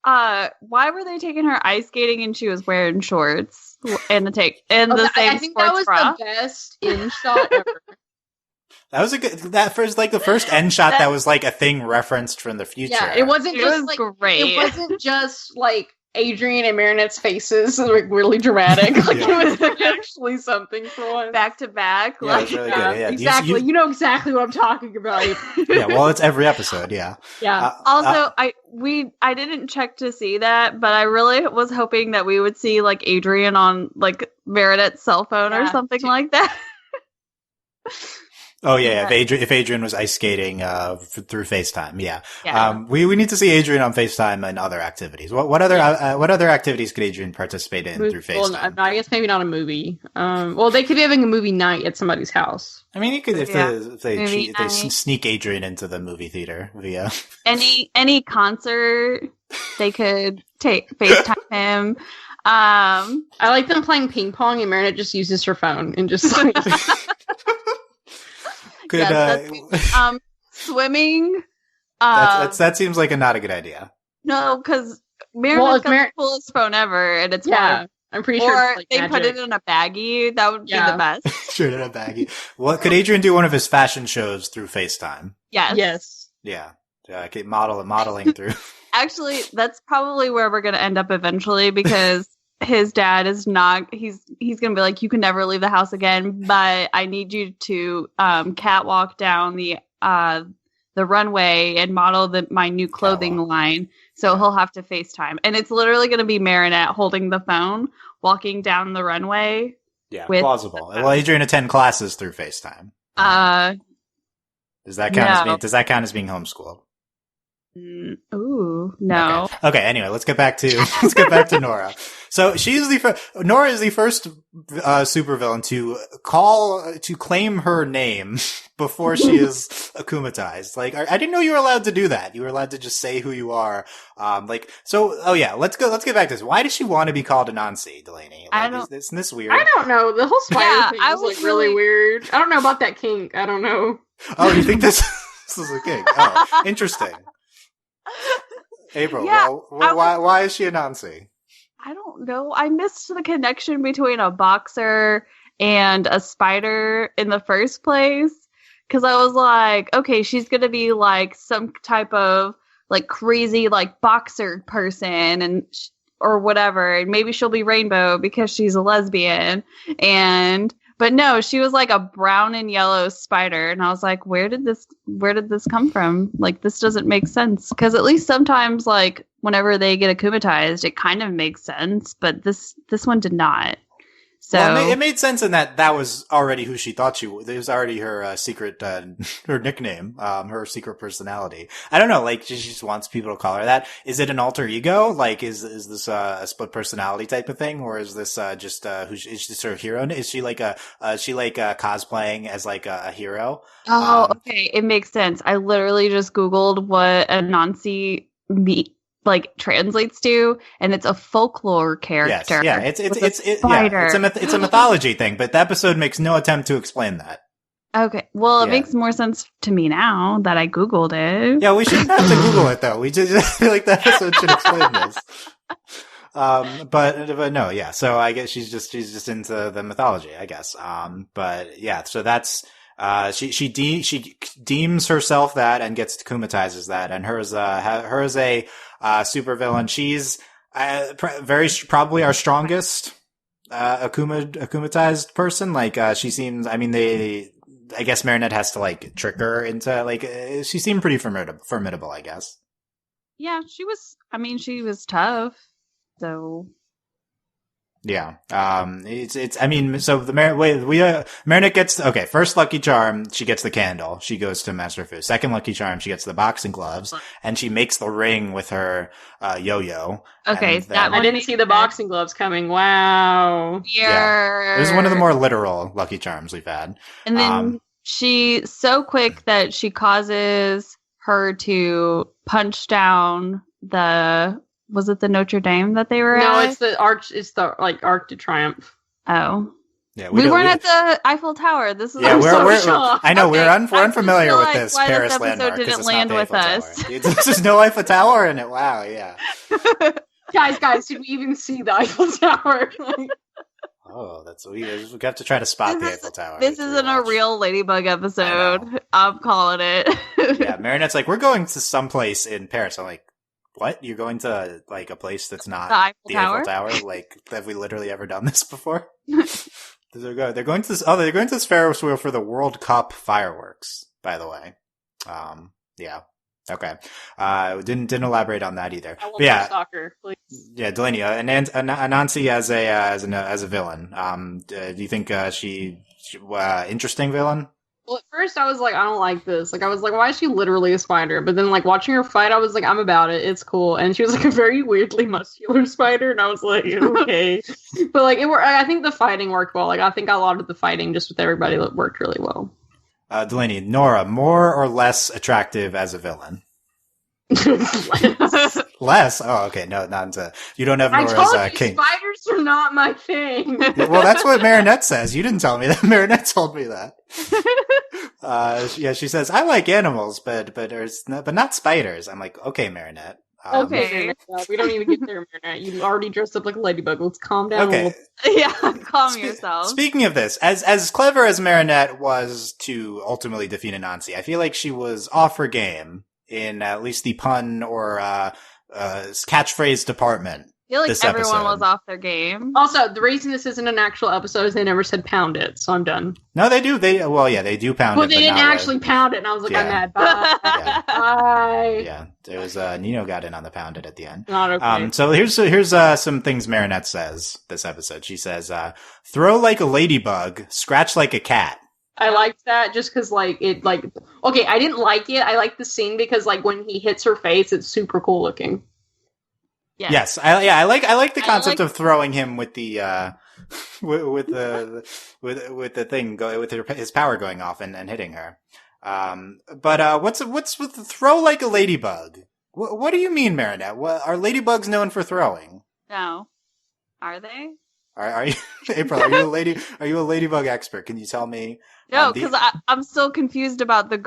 why were they taking her ice skating and she was wearing shorts and the same I think that was bra? The best in shot ever. That was the first end shot that was like a thing referenced from the future. Yeah, it wasn't great. It wasn't just like Adrian and Marinette's faces, like really dramatic. Like it was actually something for once. Back to back. Yeah, it was really good. Yeah, exactly. You know exactly what I'm talking about. Yeah, well, it's every episode. Yeah. Yeah. Also, I didn't check to see that, but I really was hoping that we would see like Adrian on like Marinette's cell phone or something like that. Oh yeah, if Adrian was ice skating through FaceTime, we need to see Adrian on FaceTime and other activities. What other activities could Adrian participate in through FaceTime? Well, I guess maybe not a movie. Well, they could be having a movie night at somebody's house. I mean, you could if they sneak Adrian into the movie theater via any concert. They could FaceTime him. I like them playing ping pong, and Marinette just uses her phone and just. Like, swimming. That seems like not a good idea. No, because Marinette's got the coolest phone ever, and it's I'm pretty sure. Or it's like they magic. Put it in a baggie. That would be the best. Sure, in a baggie. Well, could Adrian do one of his fashion shows through FaceTime? Yes. Yeah. Modeling through. Actually, that's probably where we're going to end up eventually because. His dad is not. He's gonna be like, you can never leave the house again. But I need you to catwalk down the runway and model my new clothing line. So he'll have to FaceTime, and it's literally gonna be Marinette holding the phone, walking down the runway. Yeah, plausible. Will Adrian attend classes through FaceTime? Does that count as being homeschooled? Ooh, no. Okay. Anyway, let's get back to Nora. So Nora is the first supervillain to claim her name before she is akumatized. Like, I didn't know you were allowed to do that. You were allowed to just say who you are. Let's get back to this. Why does she want to be called Anansi, Delaney? Like, isn't this weird? I don't know. The whole spider thing was like really weird. I don't know about that kink. I don't know. Oh, you think this is a kink? Oh, interesting. April, why is she Anansi? I don't know. I missed the connection between a boxer and a spider in the first place. Because I was like, okay, she's going to be like some type of like crazy like boxer person or whatever. And maybe she'll be rainbow because she's a lesbian. But no, she was like a brown and yellow spider. And I was like, where did this come from? Like, this doesn't make sense. Because at least sometimes, like, whenever they get akumatized, it kind of makes sense. But this one did not. So well, it made sense in that was already who she thought she was. It was already her secret, her nickname, her secret personality. I don't know, like, she just wants people to call her that. Is it an alter ego? Like, is this a split personality type of thing? Or is this just is this her hero? Is she like cosplaying as like a hero? Oh, okay. It makes sense. I literally just Googled what Anansi translates to, and it's a folklore character. Yes, it's a mythology thing, but the episode makes no attempt to explain that. Okay, well, it makes more sense to me now that I Googled it. Yeah, we shouldn't have to Google it though. We just feel like the episode should explain this. But no, yeah. So I guess she's just into the mythology, I guess. But yeah, so that's. She deems herself that and gets akumatizes that, and her is a supervillain. She's probably our strongest akumatized person. Like she seems. I mean, I guess Marinette has to like trick her into like. She seemed pretty formidable, I guess. Yeah, she was. I mean, she was tough. So. Yeah. I mean, so the Marinette gets, okay, first lucky charm, she gets the candle. She goes to Master Fu. Second lucky charm, she gets the boxing gloves, and she makes the ring with her, yo-yo. Okay. I didn't see the boxing gloves coming. Wow. Yeah. It was one of the more literal lucky charms we've had. And then she's so quick that she causes her to punch down was it the Notre Dame that they were at? No, it's the Arc de Triomphe. Oh. Yeah, we weren't at the Eiffel Tower. This is I know we're unfamiliar with this Paris landmark. Didn't land with us. There's no Eiffel Tower in it. Wow, yeah. guys, did we even see the Eiffel Tower? Oh, that's weird. We have to try to spot the Eiffel Tower. This isn't a real Ladybug episode. I'm calling it. Yeah, Marinette's like, we're going to someplace in Paris. I'm like, what? You're going to like a place that's not the Eiffel Tower? Like, have we literally ever done this before? They're going to this Ferris wheel for the World Cup fireworks, by the way. Yeah. Okay. Didn't elaborate on that either. I want soccer, please. Yeah, Delaney, Anansi as a villain. Do you think she interesting villain? Well, at first I was like, I don't like this. Like, I was like, why is she literally a spider? But then, like, watching her fight, I was like, I'm about it. It's cool. And she was like a very weirdly muscular spider, and I was like, okay. But like, I think the fighting worked well. Like, I think a lot of the fighting just with everybody worked really well. Delaney, Nora, more or less attractive as a villain? Less? Oh, okay. No, not you don't have Nora as a king. Spiders are not my thing. Well, that's what Marinette says. You didn't tell me that. Marinette told me that. She says, I like animals, but not spiders. I'm like, okay, Marinette. Okay. We don't even get there, Marinette. You already dressed up like a ladybug. Let's calm down. Okay. Yeah, calm yourself. Speaking of this, as clever as Marinette was to ultimately defeat Anansi, I feel like she was off her game in at least the pun or catchphrase department. I feel like everyone was off their game. Also, the reason this isn't an actual episode is they never said pound it, so I'm done. No, they do. They do pound it. Well, they didn't actually pound it, and I was like, I'm mad. Bye. Bye. Yeah, there was Nino got in on the pound it at the end. Not okay. So here's some things Marinette says this episode. She says, "Throw like a ladybug, scratch like a cat." I liked that just because, okay, I didn't like it. I liked the scene because, like, when he hits her face, it's super cool looking. Yes. I like the concept of throwing him with the with the thing with his power going off and hitting her. But what's with the throw like a ladybug? What do you mean, Marinette? Are ladybugs known for throwing? No. Are they? Are you, April? Are you a ladybug expert? Can you tell me? No, because I'm still confused about the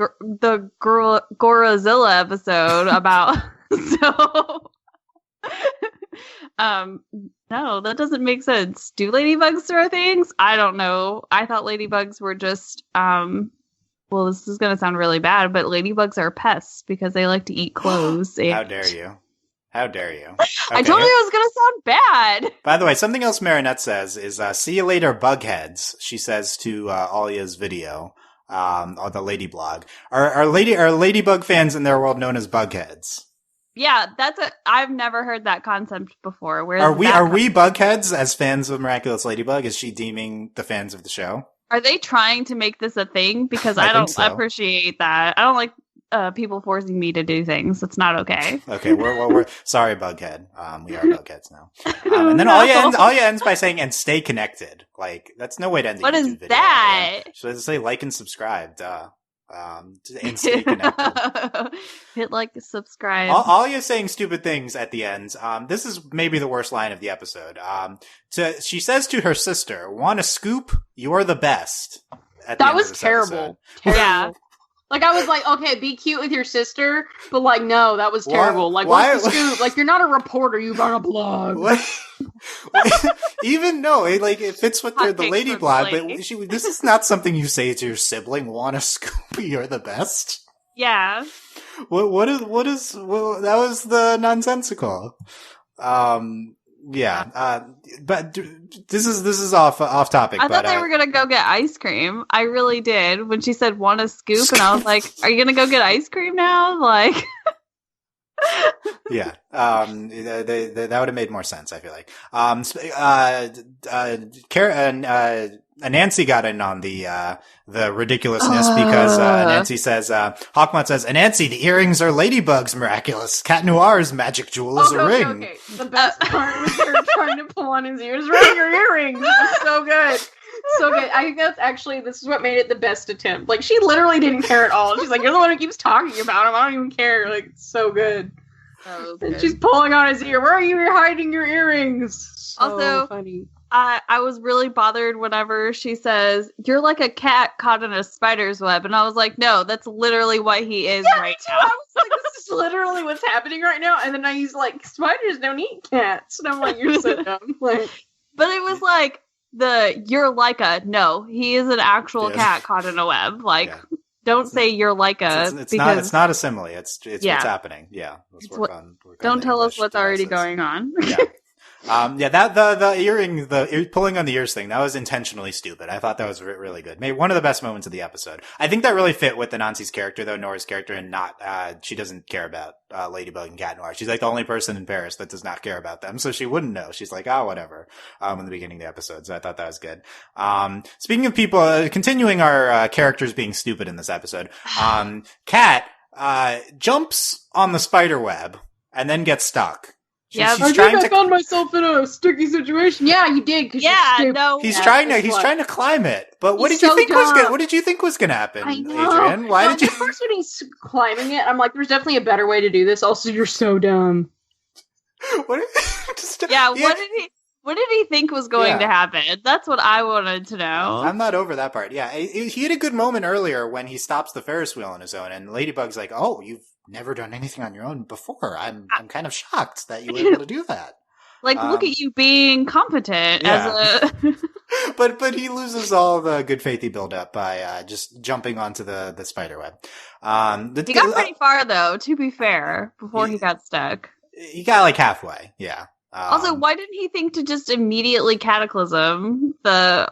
Gorazilla episode about. So, no, that doesn't make sense. Do ladybugs throw things? I don't know. I thought ladybugs were just. Well, this is gonna sound really bad, but ladybugs are pests because they like to eat clothes. How dare you? How dare you? Okay. I told you it was going to sound bad. By the way, something else Marinette says is, see you later, bugheads, she says to Alia's video on the Lady blog. Are ladybug fans in their world known as bugheads? Yeah, I've never heard that concept before. Are we bugheads as fans of Miraculous Ladybug? Is she deeming the fans of the show? Are they trying to make this a thing? Because I don't appreciate that. I don't like people forcing me to do things. It's not okay. Okay, we're sorry, Bughead. We are Bugheads now. And then Alia ends by saying, "And stay connected." Like that's no way to end the What YouTube is video. that? Should I say like and subscribe? And stay connected. Hit like, subscribe. Alia's saying stupid things at the end. This is maybe the worst line of the episode. She says to her sister, "Want a scoop? You're the best." That was terrible. Yeah. Like, I was like, okay, be cute with your sister, but, like, no, that was terrible. Like, what's the scoop? Like, you're not a reporter, you run a blog. Even no, it fits with the lady blog, but this is not something you say to your sibling. Want a scoop? You're the best. Yeah. What is that was the nonsensical. Yeah, but this is off topic. I thought they were gonna go get ice cream. I really did. When she said "want a scoop," and I was like, "Are you gonna go get ice cream now?" Like, yeah, that would have made more sense. I feel like. Anansi got in on the ridiculousness because Anansi says, Hawkmont says, "Anansi, the earrings are ladybugs miraculous. Cat Noir's magic jewel is a ring." Okay. The best part was her trying to pull on his ears. Ring your earrings. It was so good. So good. I think this is what made it the best attempt. Like, she literally didn't care at all. She's like, "You're the one who keeps talking about him. I don't even care." Like, it's so good. And she's pulling on his ear. "Where are you hiding your earrings?" So also funny. I was really bothered whenever she says, "You're like a cat caught in a spider's web," and I was like, "No, that's literally what he is right now." I was like, "This is literally what's happening right now." And then he's like, "Spiders don't eat cats," and I'm like, "You're so dumb." Like, but it was like "you're like a," no, he is an actual cat caught in a web. Like, don't say "you're like a," because it's not a simile. It's what's happening. Yeah, let's work on. Don't tell us what's already going on. Yeah. That the earring, pulling on the ears thing, that was intentionally stupid. I thought that was really good. Maybe one of the best moments of the episode. I think that really fit with Anansi's character, though, Nora's character, and not, she doesn't care about, Ladybug and Cat Noir. She's like the only person in Paris that does not care about them, so she wouldn't know. She's like, whatever, in the beginning of the episode, so I thought that was good. Speaking of people, continuing our, characters being stupid in this episode, Cat, jumps on the spider web, and then gets stuck. I found myself in a sticky situation. Yeah, you did. No. He's trying to climb it. But what did you think was going to happen, Adrian? Why did you? At first, when he's climbing it, I'm like, "There's definitely a better way to do this." Also, you're so dumb. What did he think was going to happen? That's what I wanted to know. I'm not over that part. Yeah, he had a good moment earlier when he stops the Ferris wheel on his own, and Ladybug's like, "Oh, you've never done anything on your own before. I'm kind of shocked that you were able to do that." Like, look at you being competent as a. But he loses all the good faith he built up by just jumping onto the spider web. He got pretty far though, to be fair, before he got stuck. He got like halfway. Yeah. Also, why didn't he think to just immediately cataclysm the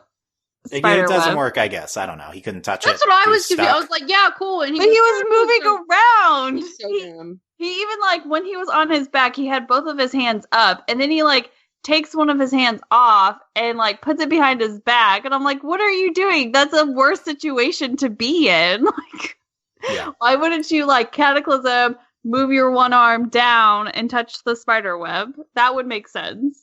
spider It doesn't web? work, I guess. I don't know. He couldn't touch it. That's what I was confused. I was like, "Yeah, cool." And he was moving around. He's so dumb. He even, like, when he was on his back, he had both of his hands up, and then he, like, takes one of his hands off and, like, puts it behind his back. And I'm like, "What are you doing? That's a worse situation to be in." Like, why wouldn't you, like, cataclysm, move your one arm down and touch the spider web. That would make sense.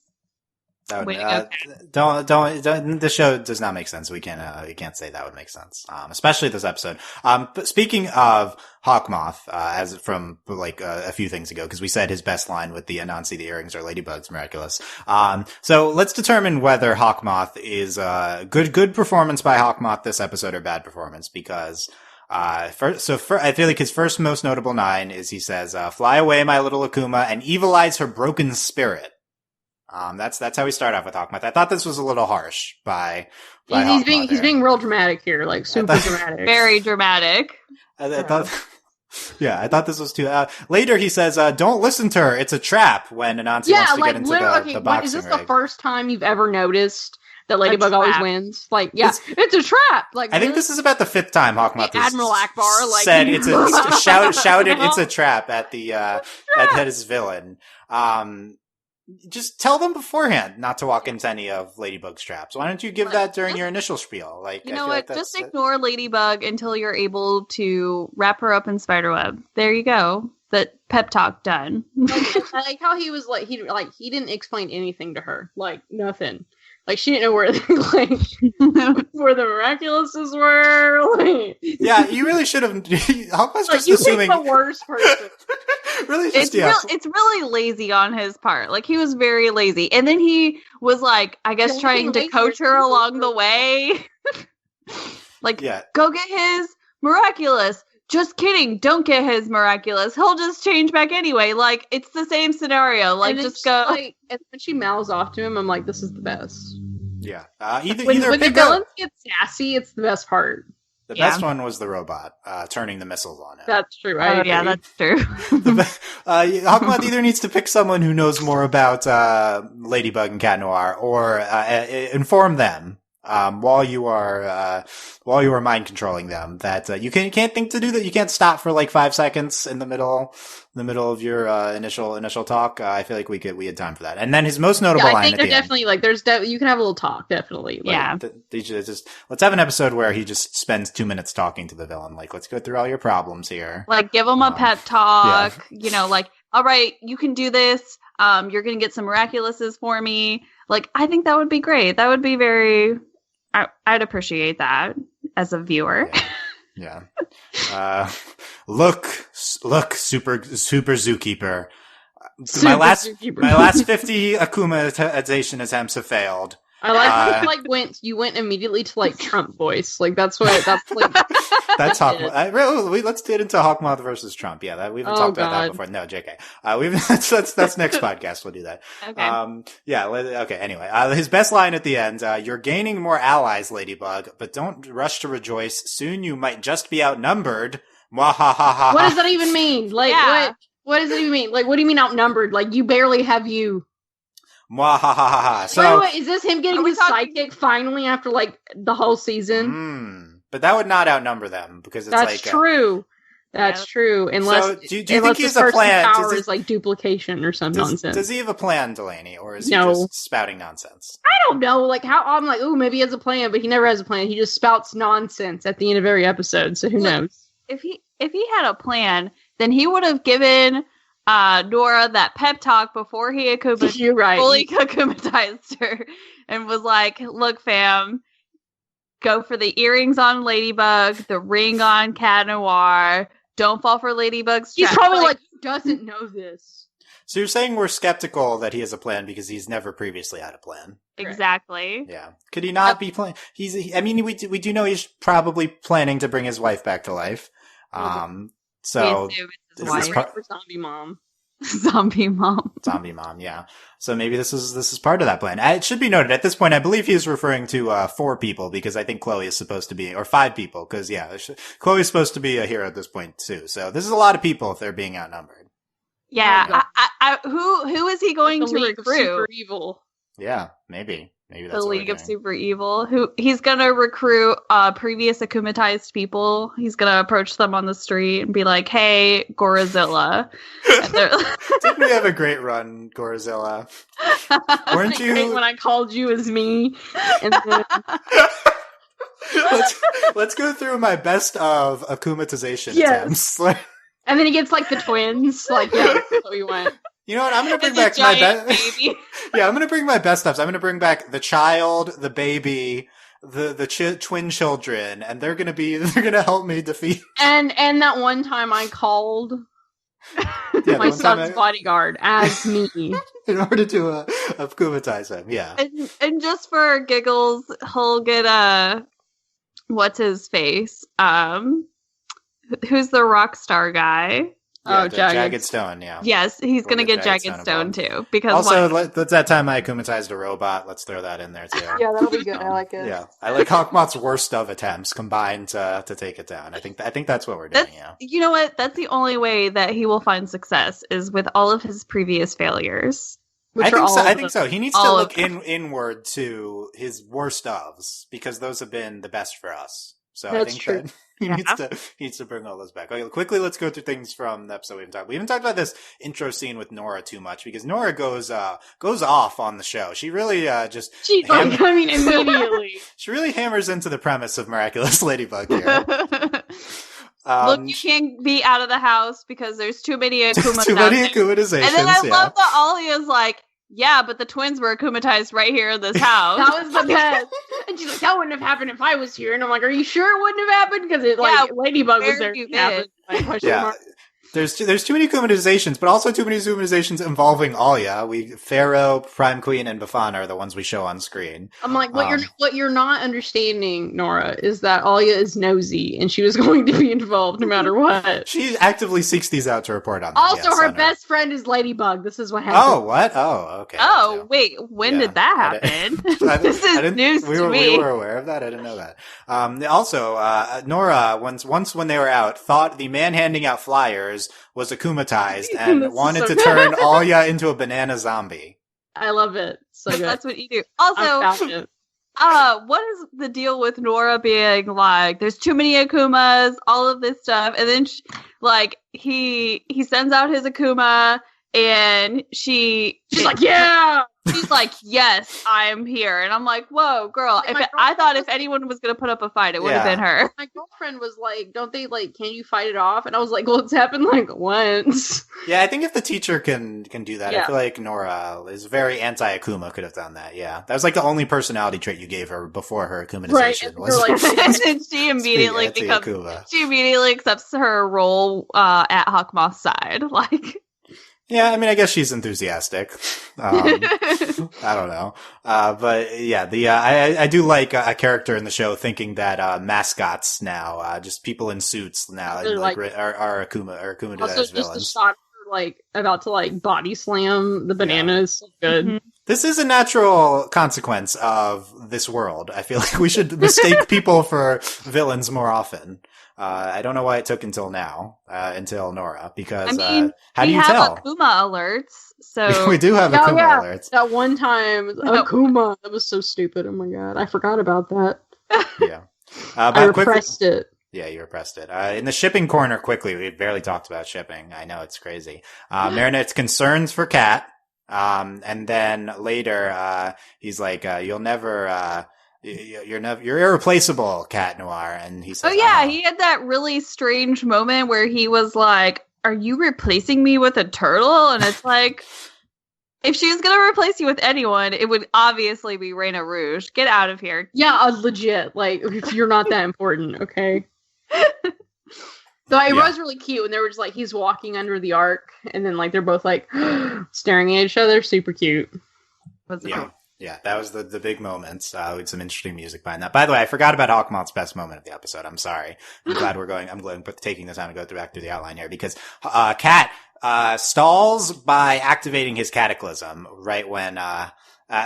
Don't. The show does not make sense. We can't say that would make sense. Especially this episode. But speaking of Hawkmoth, as from like a few things ago, because we said his best line with the Anansi, the earrings are ladybugs, miraculous. So let's determine whether Hawkmoth is good performance by Hawkmoth this episode or bad performance, because I feel like his first most notable line is he says, "Fly away, my little Akuma, and evil eyes her broken spirit." That's how we start off with Hawkmoth. I thought this was a little harsh by he's being real dramatic here, like super dramatic. Very dramatic. I thought this was too, later he says, "Don't listen to her. It's a trap," when Anansi wants to get into the boxing is this ring. the first time you've ever noticed that Ladybug always wins? Like, yeah, it's a trap. Like, I think this is about the 5th time Hawkmoth Admiral Akbar said shouted it's a trap at at his villain. Just tell them beforehand not to walk into any of Ladybug's traps. Why don't you give that during your initial spiel? Like, you know what? Just ignore Ladybug until you're able to wrap her up in spiderweb. There you go. That pep talk done. I like how he was like he didn't explain anything to her. Like, nothing. Like, she didn't know where where the Miraculouses were. Like, yeah, you really should have. Hawkmoth's just you assuming picked the worst person. Really, it's really lazy on his part. Like, he was very lazy, and then he was like, I guess, trying to coach her along the way. Like, go get his miraculous. Just kidding. Don't get his miraculous. He'll just change back anyway. Like, it's the same scenario. Like, just go. Like, and when she mouths off to him, I'm like, this is the best. Yeah. When the villains get sassy, it's the best part. The best one was the robot turning the missiles on him. That's true. Yeah, that's true. Hawkmoth either needs to pick someone who knows more about Ladybug and Cat Noir, or inform them while you are mind controlling them that you can't think to do that. You can't stop for like 5 seconds in the middle of your initial talk. I feel like we had time for that. And then his most notable line. I think they're definitely like you can have a little talk, definitely. Like, yeah. Let's have an episode where he just spends 2 minutes talking to the villain. Like, let's go through all your problems here. Like, give him a pep talk. Yeah. You know, like, all right, you can do this. You're gonna get some miraculouses for me. Like, I think that would be great. That would be very. I'd appreciate that as a viewer. Yeah. Look, super zookeeper. My last 50 Akumatization attempts have failed. I like you went immediately to like Trump voice. Like, that's like that's Hawkmoth. Let's get into Hawkmoth versus Trump. Yeah, we've talked about that before. No, JK. That's next podcast. We'll do that. Okay. Okay. Anyway, his best line at the end: "You're gaining more allies, Ladybug, but don't rush to rejoice. Soon you might just be outnumbered." Mwahaha. What does that even mean? Like, what does it even mean? Like, what do you mean outnumbered? Like, you barely have you. Mwahaha. So, wait, is this him getting his psychic finally after like the whole season? But that would not outnumber them because it's true. That's true. Unless so do you think he has a plan? Power is like duplication or some nonsense. Does he have a plan, Delaney, or is he just spouting nonsense? I don't know. Like, how I'm like, oh, maybe he has a plan, but he never has a plan. He just spouts nonsense at the end of every episode. So who knows? If he had a plan, then he would have given Nora that pep talk before he fully akumatized her, and was like, "Look, fam, go for the earrings on Ladybug, the ring on Cat Noir. Don't fall for Ladybug's trap." He's probably like, who doesn't know this? So you're saying we're skeptical that he has a plan because he's never previously had a plan. Exactly. Yeah. Could he not be planning? We do know he's probably planning to bring his wife back to life. So zombie mom. Zombie mom, yeah. So maybe this is part of that plan. It should be noted at this point, I believe he is referring to 4 people, because I think Chloe is supposed to be, or 5 people, because Chloe's supposed to be a hero at this point too. So this is a lot of people if they're being outnumbered. Yeah. Who is he going to recruit? Super evil. Yeah, maybe that's the League of Super Evil. Who he's gonna recruit previous akumatized people. He's gonna approach them on the street and be like, "Hey, Gorizilla." Didn't we have a great run, Gorizilla? Weren't you? Great when I called you as me. And then... let's go through my best of akumatization attempts. And then he gets like the twins. Like, yeah, that's what we want. You know what? I'm going to bring back my best. Yeah, I'm going to bring my best stuff. I'm going to bring back the child, the baby, the twin children, and they're going to help me defeat. And that one time I called my son's bodyguard as me in order to akumatize him. Yeah, and just for giggles, he'll get what's his face? Who's the rock star guy? Yeah, Jagged Stone, yeah. Yes, he's going to get Jagged Stone too. Because also, that's that time I akumatized a robot. Let's throw that in there too. Yeah, that'll be good. I like it. Yeah, I like Hawkmoth's worst of attempts combined to take it down. I think that's what we're doing. Yeah. You know what? That's the only way that he will find success is with all of his previous failures. I think so. He needs to look inward to his worst ofs because those have been the best for us. So I think that he needs to bring all those back. Okay, quickly, let's go through things from the episode we haven't talked. We haven't talked about this intro scene with Nora too much because Nora goes off on the show. She really immediately. She really hammers into the premise of Miraculous Ladybug here. Look, you can't be out of the house because there's too many akumatizations. Too many akumatizations. And then I love that Alia's like, yeah, but the twins were akumatized right here in this house. That was the best. And she's like, that wouldn't have happened if I was here. And I'm like, are you sure it wouldn't have happened? Because Ladybug was there. Yeah. There's too many akumatizations, but also too many akumatizations involving Alia. Pharaoh, Prime Queen, and Bafana are the ones we show on screen. I'm like, what you're not understanding, Nora, is that Alia is nosy, and she was going to be involved no matter what. She actively seeks these out to report on them. Also, her best friend is Ladybug. This is what happened. Oh, what? Oh, okay. Oh, wait, when did that happen? This is news to me. We were aware of that. I didn't know that. Also, Nora, once when they were out, thought the man handing out flyers was akumatized and wanted to turn Alia into a banana zombie. I love it. So good. That's what you do. Also, what is the deal with Nora being like, there's too many akumas, all of this stuff, and then he sends out his akuma and she's like, yeah. She's like, yes, I'm here. And I'm like, whoa, girl. I thought if anyone was going to put up a fight, it would have been her. My girlfriend was like, don't they, can you fight it off? And I was like, well, it's happened, once. Yeah, I think if the teacher can do that, I feel like Nora is very anti-Akuma, could have done that, yeah. That was, the only personality trait you gave her before her akumatization. Right, and then she immediately accepts her role at Hawkmoth's side, Yeah, I mean, I guess she's enthusiastic. I don't know. But yeah, I do like a character in the show thinking that, mascots now, just people in suits now, are Akuma also as villains. Also, just the shot of about to, body slam the banana is so good. Mm-hmm. This is a natural consequence of this world. I feel like we should mistake people for villains more often. I don't know why it took until now, until Nora, because, how do you tell? We have Akuma alerts, so. We do have Akuma alerts. That one time, Akuma, that was so stupid. Oh my god, I forgot about that. Yeah. I repressed it. Yeah, you repressed it. In the shipping corner, quickly, we barely talked about shipping. I know, it's crazy. Marinette's concerns for Kat, and then later, he's like, you're irreplaceable, Cat Noir. And he says, he had that really strange moment where he was like, are you replacing me with a turtle? And it's like, if she was going to replace you with anyone, it would obviously be Reina Rouge. Get out of here. Yeah, legit. If you're not that important, okay? So it was really cute, and they were just he's walking under the arc, and then they're both staring at each other. Super cute. Yeah, that was the big moments, with some interesting music behind that. By the way, I forgot about Hawkmoth's best moment of the episode. I'm sorry. I'm glad we're taking the time to go back through the outline here because, Cat, stalls by activating his cataclysm right when,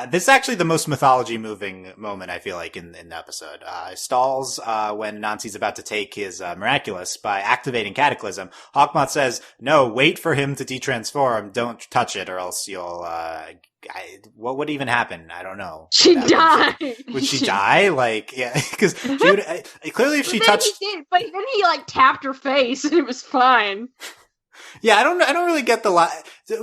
this is actually the most mythology moving moment, I feel like, in the episode. Stalls, when Anansi's about to take his, Miraculous by activating Cataclysm. Hawkmoth says, no, wait for him to detransform. Don't touch it or else you'll, what would even happen? I don't know. She'd die. Would she die? Because she would, clearly if she touched. But then he tapped her face and it was fine. Yeah, I don't really get the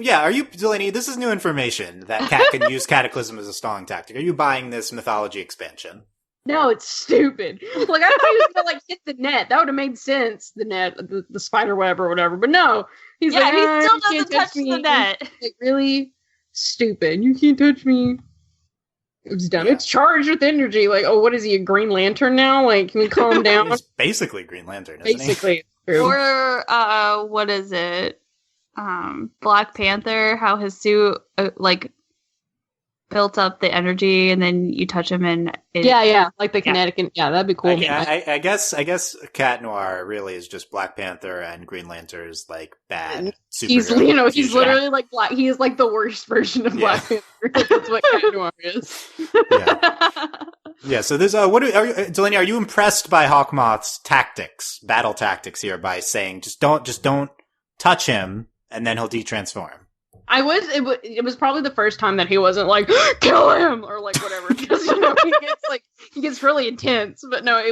yeah, are you, Delaney, this is new information that Cat can use Cataclysm as a stalling tactic. Are you buying this mythology expansion? No, it's stupid. Like, I thought he was gonna like hit the net. That would have made sense. The net, the spider web or whatever. But no, he's like, he still you can't doesn't touch the net. Like, really stupid. You can't touch me. It's dumb. Yeah. It's charged with energy. Like, oh, what is he, a Green Lantern now? Like, can we calm down? He's basically Green Lantern, isn't Basically, he? it's true. Or what is it? Black Panther, how his suit like built up the energy, and then you touch him and like the kinetic. Yeah, that'd be cool. I guess Cat Noir really is just Black Panther and Green Lantern's like bad. He's he's literally like black. He is like the worst version of Black Panther. That's what Cat Noir is. Yeah. So there's Delaney, are you impressed by Hawkmoth's battle tactics here, by saying just don't touch him and then he'll detransform? It was probably the first time that he wasn't like, kill him or like whatever, because he gets really intense. But no,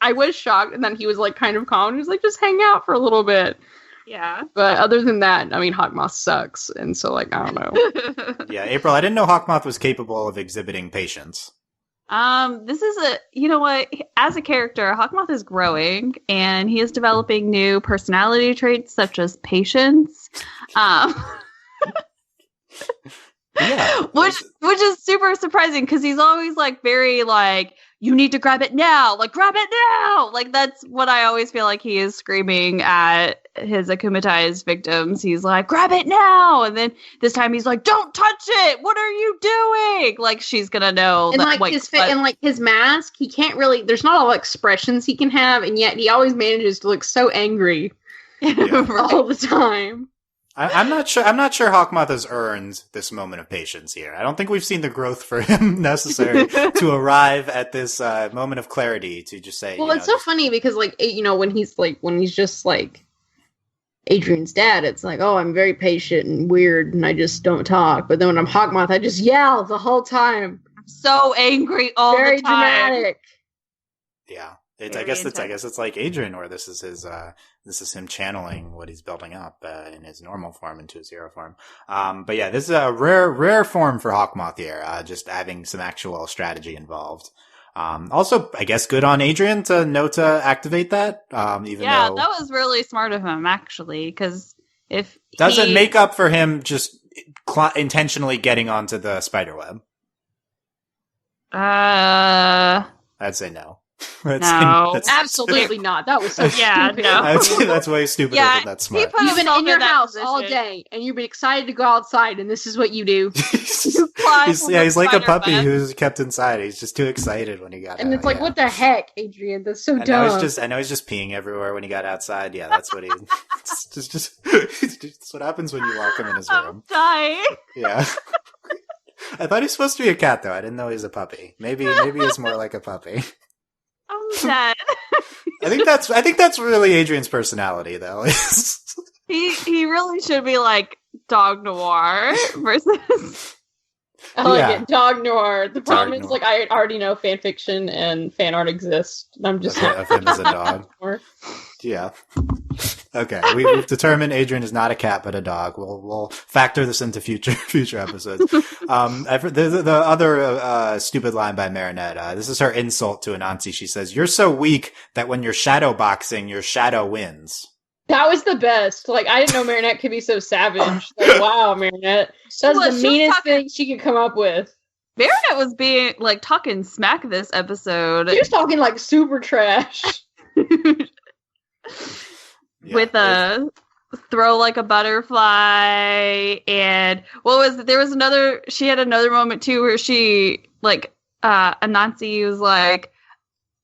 I was shocked, and then he was like kind of calm. He was like, just hang out for a little bit. Yeah. But other than that, I mean, Hawkmoth sucks, and so like, I don't know. Yeah, April, I didn't know Hawkmoth was capable of exhibiting patience. This is you know what? As a character, Hawkmoth is growing, and he is developing new personality traits such as patience. Yeah, which is super surprising, because he's always like very like, you need to grab it now, like grab it now, like that's what I always feel like he is screaming at his akumatized victims. He's like, grab it now, and then this time he's like, don't touch it, what are you doing? Like she's gonna know. And that, like his fit and like his mask, he can't really. There's not a lot of expressions he can have, and yet he always manages to look so angry all the time. I'm not sure Hawkmoth has earned this moment of patience here. I don't think we've seen the growth for him necessary to arrive at this moment of clarity to just say. Well, it's so funny because, like, when he's just like Adrian's dad, it's like, oh, I'm very patient and weird, and I just don't talk. But then when I'm Hawkmoth, I just yell the whole time. I'm so angry all very the time. Very dramatic. Yeah. I guess it's like Adrian, or this is him channeling what he's building up in his normal form into his hero form. But yeah, this is a rare form for Hawkmoth here. Just having some actual strategy involved. Also, I guess good on Adrian to know to activate that. Though that was really smart of him, actually, because if doesn't make up for him just intentionally getting onto the spiderweb. I'd say no. No, absolutely not. That was so stupid. No. That's way stupider than that's smart. You've been in your house all day, and you've been excited to go outside, and this is what you do. He's like a puppy who's kept inside. He's just too excited when he got out. And it's like, what the heck, Adrian? That's so dumb. I know he's just peeing everywhere when he got outside. Yeah, that's what it's just what happens when you lock him in his room. I'm dying. Yeah. I thought he was supposed to be a cat, though. I didn't know he was a puppy. Maybe he's more like a puppy. I'm dead. I think that's really Adrian's personality, though. He really should be like Dog Noir versus. I like it, Dog Noir. The problem is, like, I already know fan fiction and fan art exists. I'm just of him as a dog. Yeah. Okay, we've determined Adrian is not a cat but a dog. We'll factor this into future episodes. The other stupid line by Marinette. This is her insult to Anansi. She says, "You're so weak that when you're shadow boxing, your shadow wins." That was the best. Like, I didn't know Marinette could be so savage. Like, wow, Marinette. That's the meanest thing she could come up with. Marinette was being like talking smack this episode. She was talking like super trash. With a throw like a butterfly, and she had another moment too where she like Anansi was like,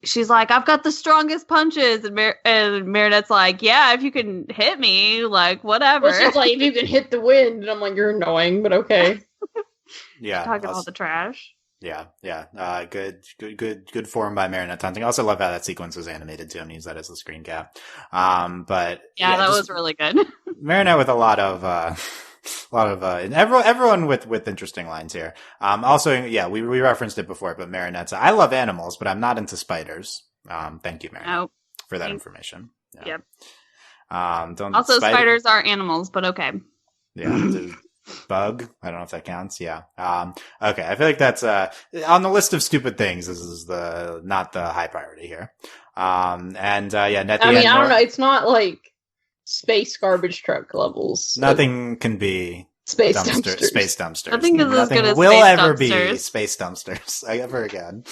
she's like, I've got the strongest punches, and Marinette's like, yeah, if you can hit me, like whatever. Well, she's like, if you can hit the wind, and I'm like, you're annoying, but okay. Yeah, talking all the trash. Yeah. Good form by Marinette taunting. I also love how that sequence was animated too. I'm gonna use that as a screen cap. But that was really good. Marinette with a lot of and everyone with interesting lines here. Also, we referenced it before, but Marinette's, I love animals, but I'm not into spiders. Thank you, Marinette, for that information. Yeah. Yep. Also, spiders are animals, but okay. Yeah. Bug. I don't know if that counts. Yeah. Okay. I feel like that's, on the list of stupid things. This is not the high priority here. And at the end, I don't know. It's not like space garbage truck levels. Nothing can be space dumpsters. Space dumpsters. Nothing is as good as will space ever dumpsters. Be space dumpsters ever again.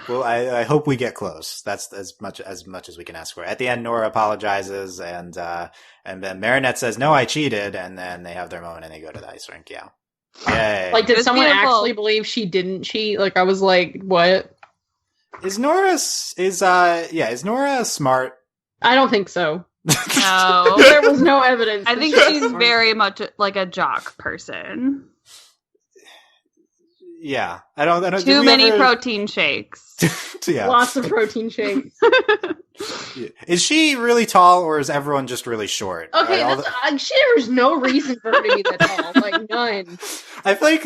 Well, I hope we get close. That's as much as we can ask for. At the end, Nora apologizes, and then Marinette says, "No, I cheated," and then they have their moment and they go to the ice rink. Yeah. Yay. Like, did someone beautiful. actually believe she didn't cheat? Like, I was like, what? Is Nora smart? I don't think so. No. There was no evidence. I think she's very much like a jock person. Yeah, I don't. Too many protein shakes. Yeah. Lots of protein shakes. Is she really tall, or is everyone just really short? Okay, there's no reason for her to be that tall. Like, none. I feel like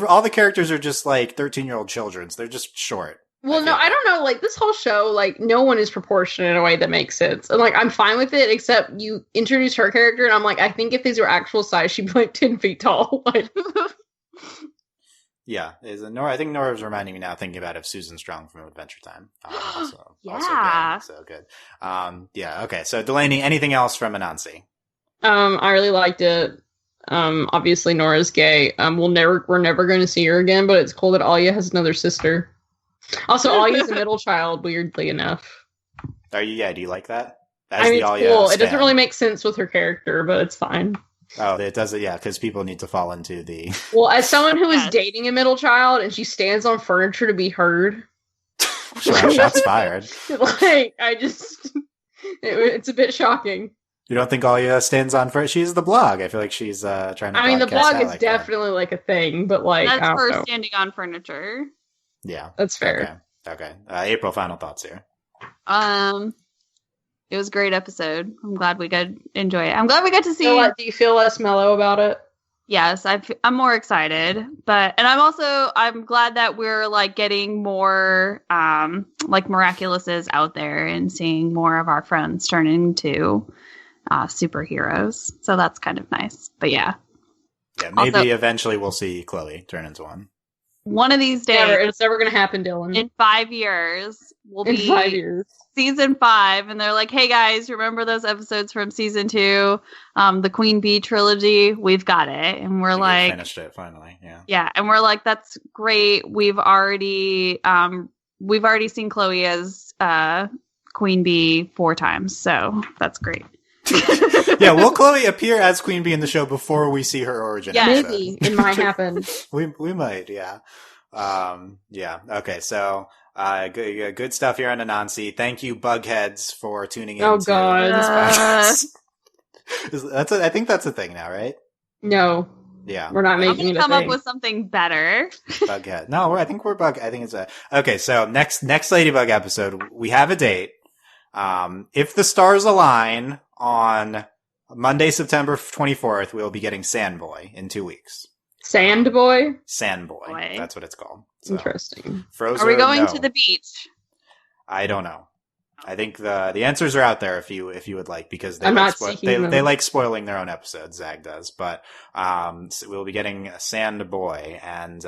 all the characters are just like 13-year-old children, so they're just short. Well, no, I don't know. Like, this whole show, like, no one is proportionate in a way that makes sense. And, like, I'm fine with it, except you introduce her character, and I'm like, I think if these were actual size, she'd be like 10 feet tall. Like, yeah, I think Nora's reminding me now, thinking about it, of Susan Strong from Adventure Time. Yeah. Also good. Okay. So Delaney, anything else from Anansi? I really liked it. Obviously Nora's gay. We're never going to see her again, but it's cool that Alya has another sister. Also, Alya's a middle child, weirdly enough. Do you like that? It's cool. It doesn't really make sense with her character, but it's fine. Oh, it doesn't, yeah, because people need to fall into the... Well, as someone who is dating a middle child, and she stands on furniture to be heard... Shots fired. Like, it's a bit shocking. You don't think Alya stands on furniture? She's the blog. I feel like she's trying to the blog is definitely like a thing, but like... That's her standing on furniture. Yeah. That's fair. Okay. April, final thoughts here. It was a great episode. I'm glad we could enjoy it. I'm glad we got to see. Do you feel less mellow about it? Yes, I'm more excited, and I'm glad that we're like getting more like Miraculouses out there and seeing more of our friends turn into superheroes. So that's kind of nice. But yeah, maybe eventually we'll see Chloe turn into one. One of these days, it's never going to happen, Dylan. In 5 years, we'll be 5 years. Season 5, and they're like, "Hey guys, remember those episodes from season 2, the Queen Bee trilogy? We've got it." And we're like, finished it finally, yeah. Yeah, and we're like, "That's great. We've already seen Chloe as Queen Bee 4 times, so that's great." Yeah, will Chloe appear as Queen Bee in the show before we see her origin? Yeah, maybe it might happen. we might, yeah. Okay, so good stuff here on Anansi. Thank you, Bugheads, for tuning in. Oh God, I think that's a thing now, right? No. Yeah, we're not making it a come thing. Up with something better. Bughead. No, I think we're Bug. I think it's okay. So next Ladybug episode, we have a date. If the stars align on Monday, September 24th, we'll be getting Sandboy in 2 weeks. Sandboy? Sandboy. That's what it's called. So, interesting. Frozen. Are we going to the beach? I don't know. I think the answers are out there if you would like, because they like spoiling their own episodes. Zag does, but so we'll be getting Sandboy and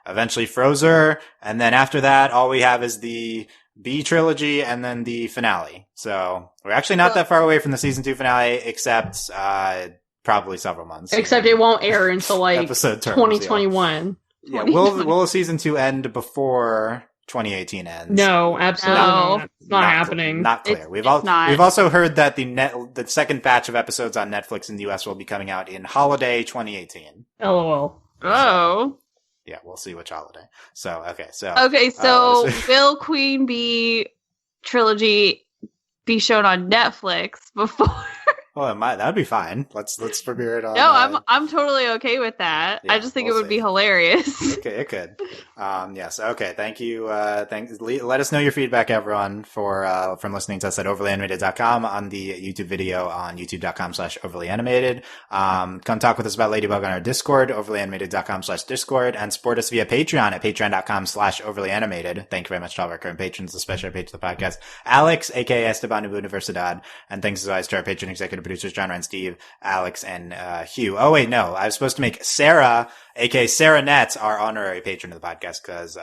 eventually Frozer, and then after that, all we have is the B trilogy and then the finale. So we're actually not that far away from the season 2 finale, except probably several months. Except it won't air until like episode terms, 2021. Yeah, will season 2 end before 2018 ends? No, absolutely not. It's not happening. Not clear. We've also heard that the second batch of episodes on Netflix in the US will be coming out in holiday 2018. LOL. Oh. Yeah, we'll see which holiday. So will Queen Bee trilogy be shown on Netflix before? Well, that'd be fine. Let's premiere it on. No, I'm totally okay with that. Yeah, I just think it would be hilarious. Okay, it could. Yes. Okay. Thank you. Let us know your feedback, everyone, from listening to us at overlyanimated.com, on the YouTube video on youtube.com/overlyanimated. Come talk with us about Ladybug on our Discord, overlyanimated.com/Discord, and support us via Patreon at patreon.com/overlyanimated. Thank you very much to all of our current patrons, especially our patron of the podcast, Alex, aka Esteban Universidad, and thanks as always to our patron executive producers John and Steve, Alex, and Hugh. Oh wait, no, I was supposed to make Sarah, aka Sarah Nett, our honorary patron of the podcast because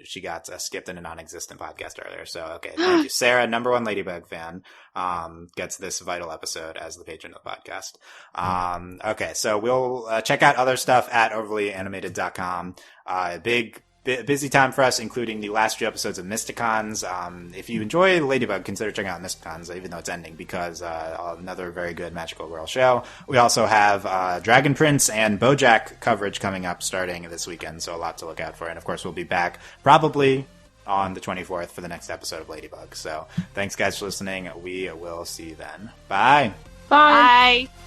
she got skipped in a non-existent podcast earlier. So okay, thank you, Sarah, #1 Ladybug fan, gets this vital episode as the patron of the podcast. Okay, so we'll check out other stuff at overlyanimated.com. Busy time for us, including the last few episodes of Mysticons. If you enjoy Ladybug, consider checking out Mysticons, even though it's ending, because another very good Magical Girl show. We also have Dragon Prince and BoJack coverage coming up starting this weekend, so a lot to look out for. And of course, we'll be back probably on the 24th for the next episode of Ladybug. So thanks, guys, for listening. We will see you then. Bye. Bye. Bye.